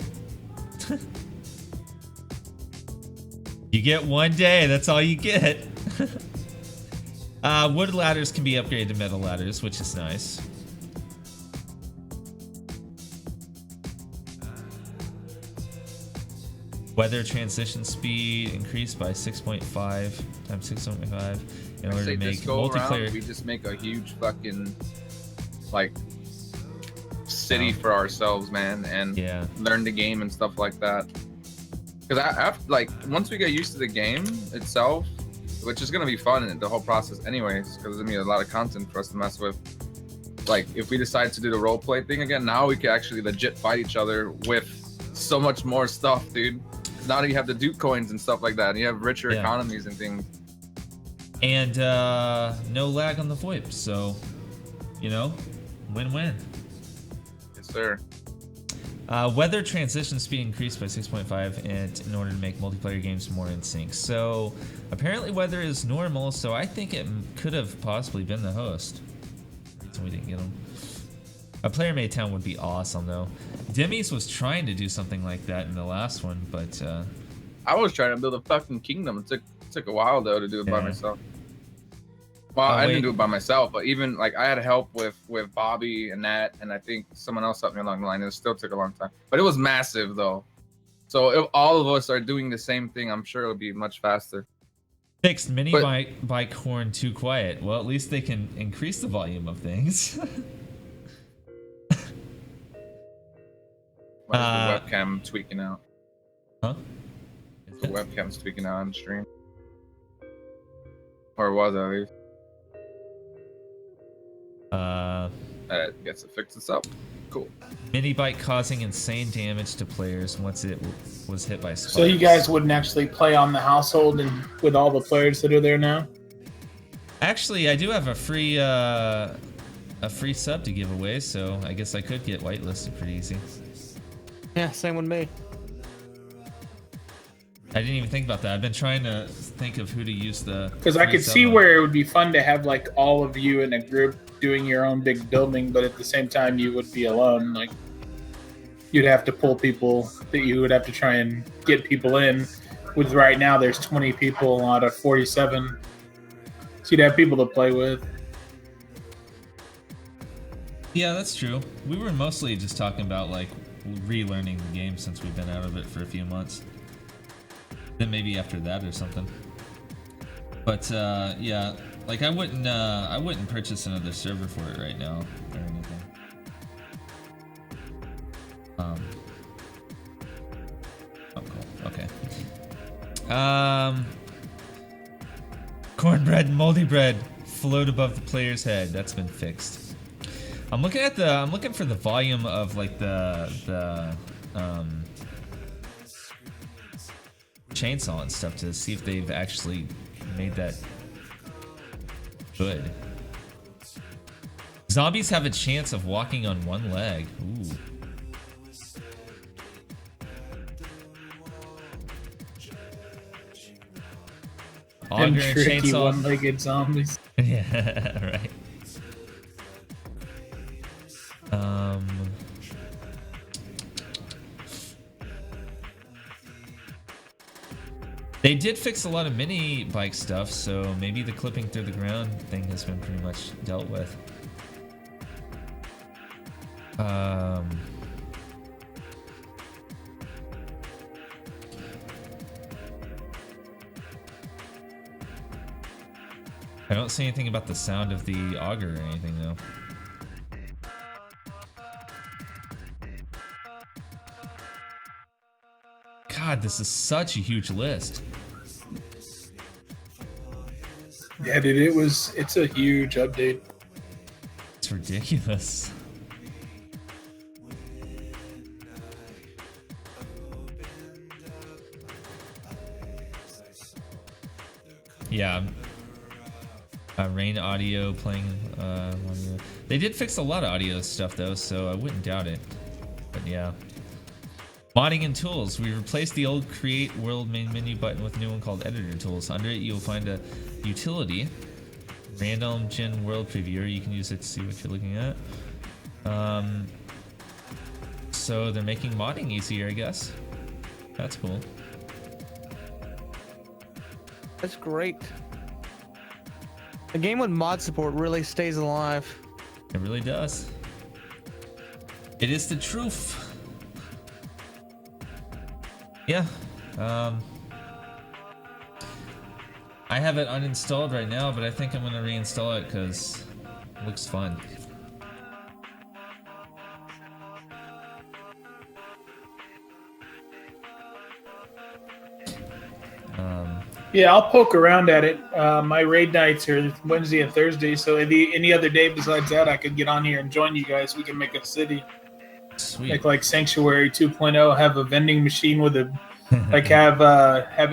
S1: You get 1 day, that's all you get. Wood ladders can be upgraded to metal ladders, which is nice. Weather transition speed increased by 6.5 times 6.5 in order to make multiplayer.
S3: We just make a huge fucking like city for ourselves, man, and learn the game and stuff like that. Because after, like, once we get used to the game itself, which is gonna be fun in the whole process, anyways, because there's gonna be a lot of content for us to mess with. Like, if we decide to do the roleplay thing again, now we can actually legit fight each other with so much more stuff, dude. Now that you have the Duke coins and stuff like that, and you have richer economies and things.
S1: And no lag on the VoIP, so, you know, win-win.
S3: Yes, sir.
S1: Weather transition speed increased by 6.5 and in order to make multiplayer games more in sync. So apparently weather is normal, so I think it could have possibly been the host. So we didn't get him. A player made town would be awesome though. Demi's was trying to do something like that in the last one, but
S3: I was trying to build a fucking kingdom. It took a while though to do it by myself. Well, I didn't do it by myself, but even like I had help with Bobby and Nat, and I think someone else helped me along the line. It still took a long time, but it was massive though. So if all of us are doing the same thing, I'm sure it'll be much faster.
S1: Fixed mini bike horn too quiet. Well, at least they can increase the volume of things.
S3: Why is the webcam tweaking out?
S1: Huh?
S3: The webcam's tweaking out on stream. Or was it at least? That gets to fix itself. Cool.
S1: Mini bike causing insane damage to players once it was hit by spikes.
S4: So you guys wouldn't actually play on the household and with all the players that are there now?
S1: Actually, I do have a free sub to give away, so I guess I could get whitelisted pretty easy.
S2: Yeah, same with me.
S1: I didn't even think about that. I've been trying to think of who to use the...
S4: Because I could see where it would be fun to have like all of you in a group doing your own big building, but at the same time you would be alone. Like you'd have to pull people that you would have to try and get people in. With right now there's 20 people out of 47. So you'd have people to play with.
S1: Yeah, that's true. We were mostly just talking about like relearning the game since we've been out of it for a few months. Then maybe after that or something. But yeah, like I wouldn't purchase another server for it right now or anything. Oh, cool. Okay. Cornbread and moldy bread float above the player's head. That's been fixed. I'm looking for the volume of like the chainsaw and stuff to see if they've actually made that good. Zombies have a chance of walking on one leg. Ooh.
S4: Them
S1: Auger and
S4: tricky
S1: chainsaw.
S4: one-legged zombies.
S1: Yeah, right. They did fix a lot of mini bike stuff, so maybe the clipping through the ground thing has been pretty much dealt with. I don't see anything about the sound of the auger or anything though. God, this is such a huge list.
S4: Yeah, dude, it's a huge update.
S1: It's ridiculous. Yeah. Rain audio playing. They did fix a lot of audio stuff though, so I wouldn't doubt it. But yeah. Modding and tools. We replaced the old create world main menu button with a new one called editor tools. Under it, you'll find a utility, random gen world previewer. You can use it to see what you're looking at. So they're making modding easier, I guess. That's cool.
S2: That's great. A game with mod support really stays alive.
S1: It really does. It is the truth. Yeah. I have it uninstalled right now, but I think I'm gonna reinstall it because it looks fun.
S4: Yeah, I'll poke around at it. My raid nights are Wednesday and Thursday, so any other day besides that, I could get on here and join you guys. We can make a city.
S1: Sweet.
S4: Make like Sanctuary 2.0, have a vending machine with a like have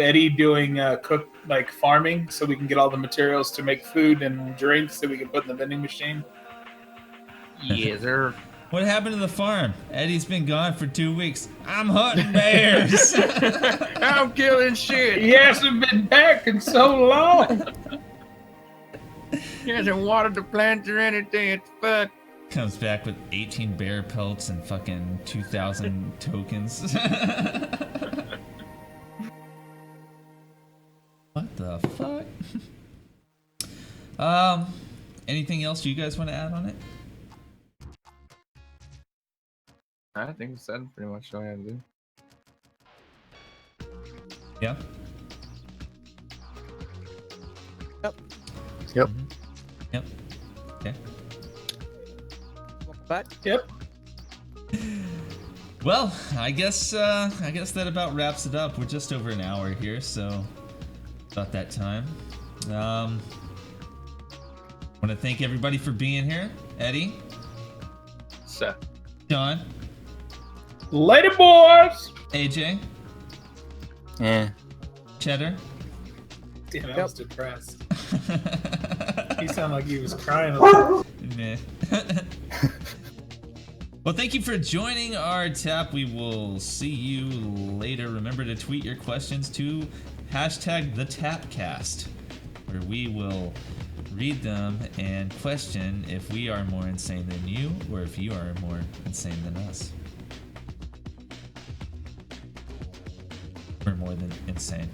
S4: Eddie doing cook like farming, so we can get all the materials to make food and drinks that we can put in the vending machine.
S3: Yeah, they're
S1: What happened to the farm? Eddie's been gone for 2 weeks. I'm hunting bears.
S3: I'm killing shit.
S4: He hasn't been back in so long.
S3: He hasn't watered the plants or anything. It's fuck.
S1: Comes back with 18 bear pelts and fucking 2,000 tokens. What the fuck? Anything else you guys want to add on it?
S3: I think we said pretty much all I had to do.
S1: Yeah.
S5: Yep.
S1: Yep. Okay.
S2: But
S4: Yep.
S1: Well, I guess that about wraps it up. We're just over an hour here, so about that time. Want to thank everybody for being here. Eddie,
S3: Seth.
S1: John,
S4: Later, boys.
S1: AJ,
S5: Yeah.
S1: Cheddar.
S4: Damn, I was depressed. He sounded like he was crying.
S1: Nah. Well, thank you for joining our tap. We will see you later. Remember to tweet your questions to #TheTapcast, where we will read them and question if we are more insane than you or if you are more insane than us. We're more than insane.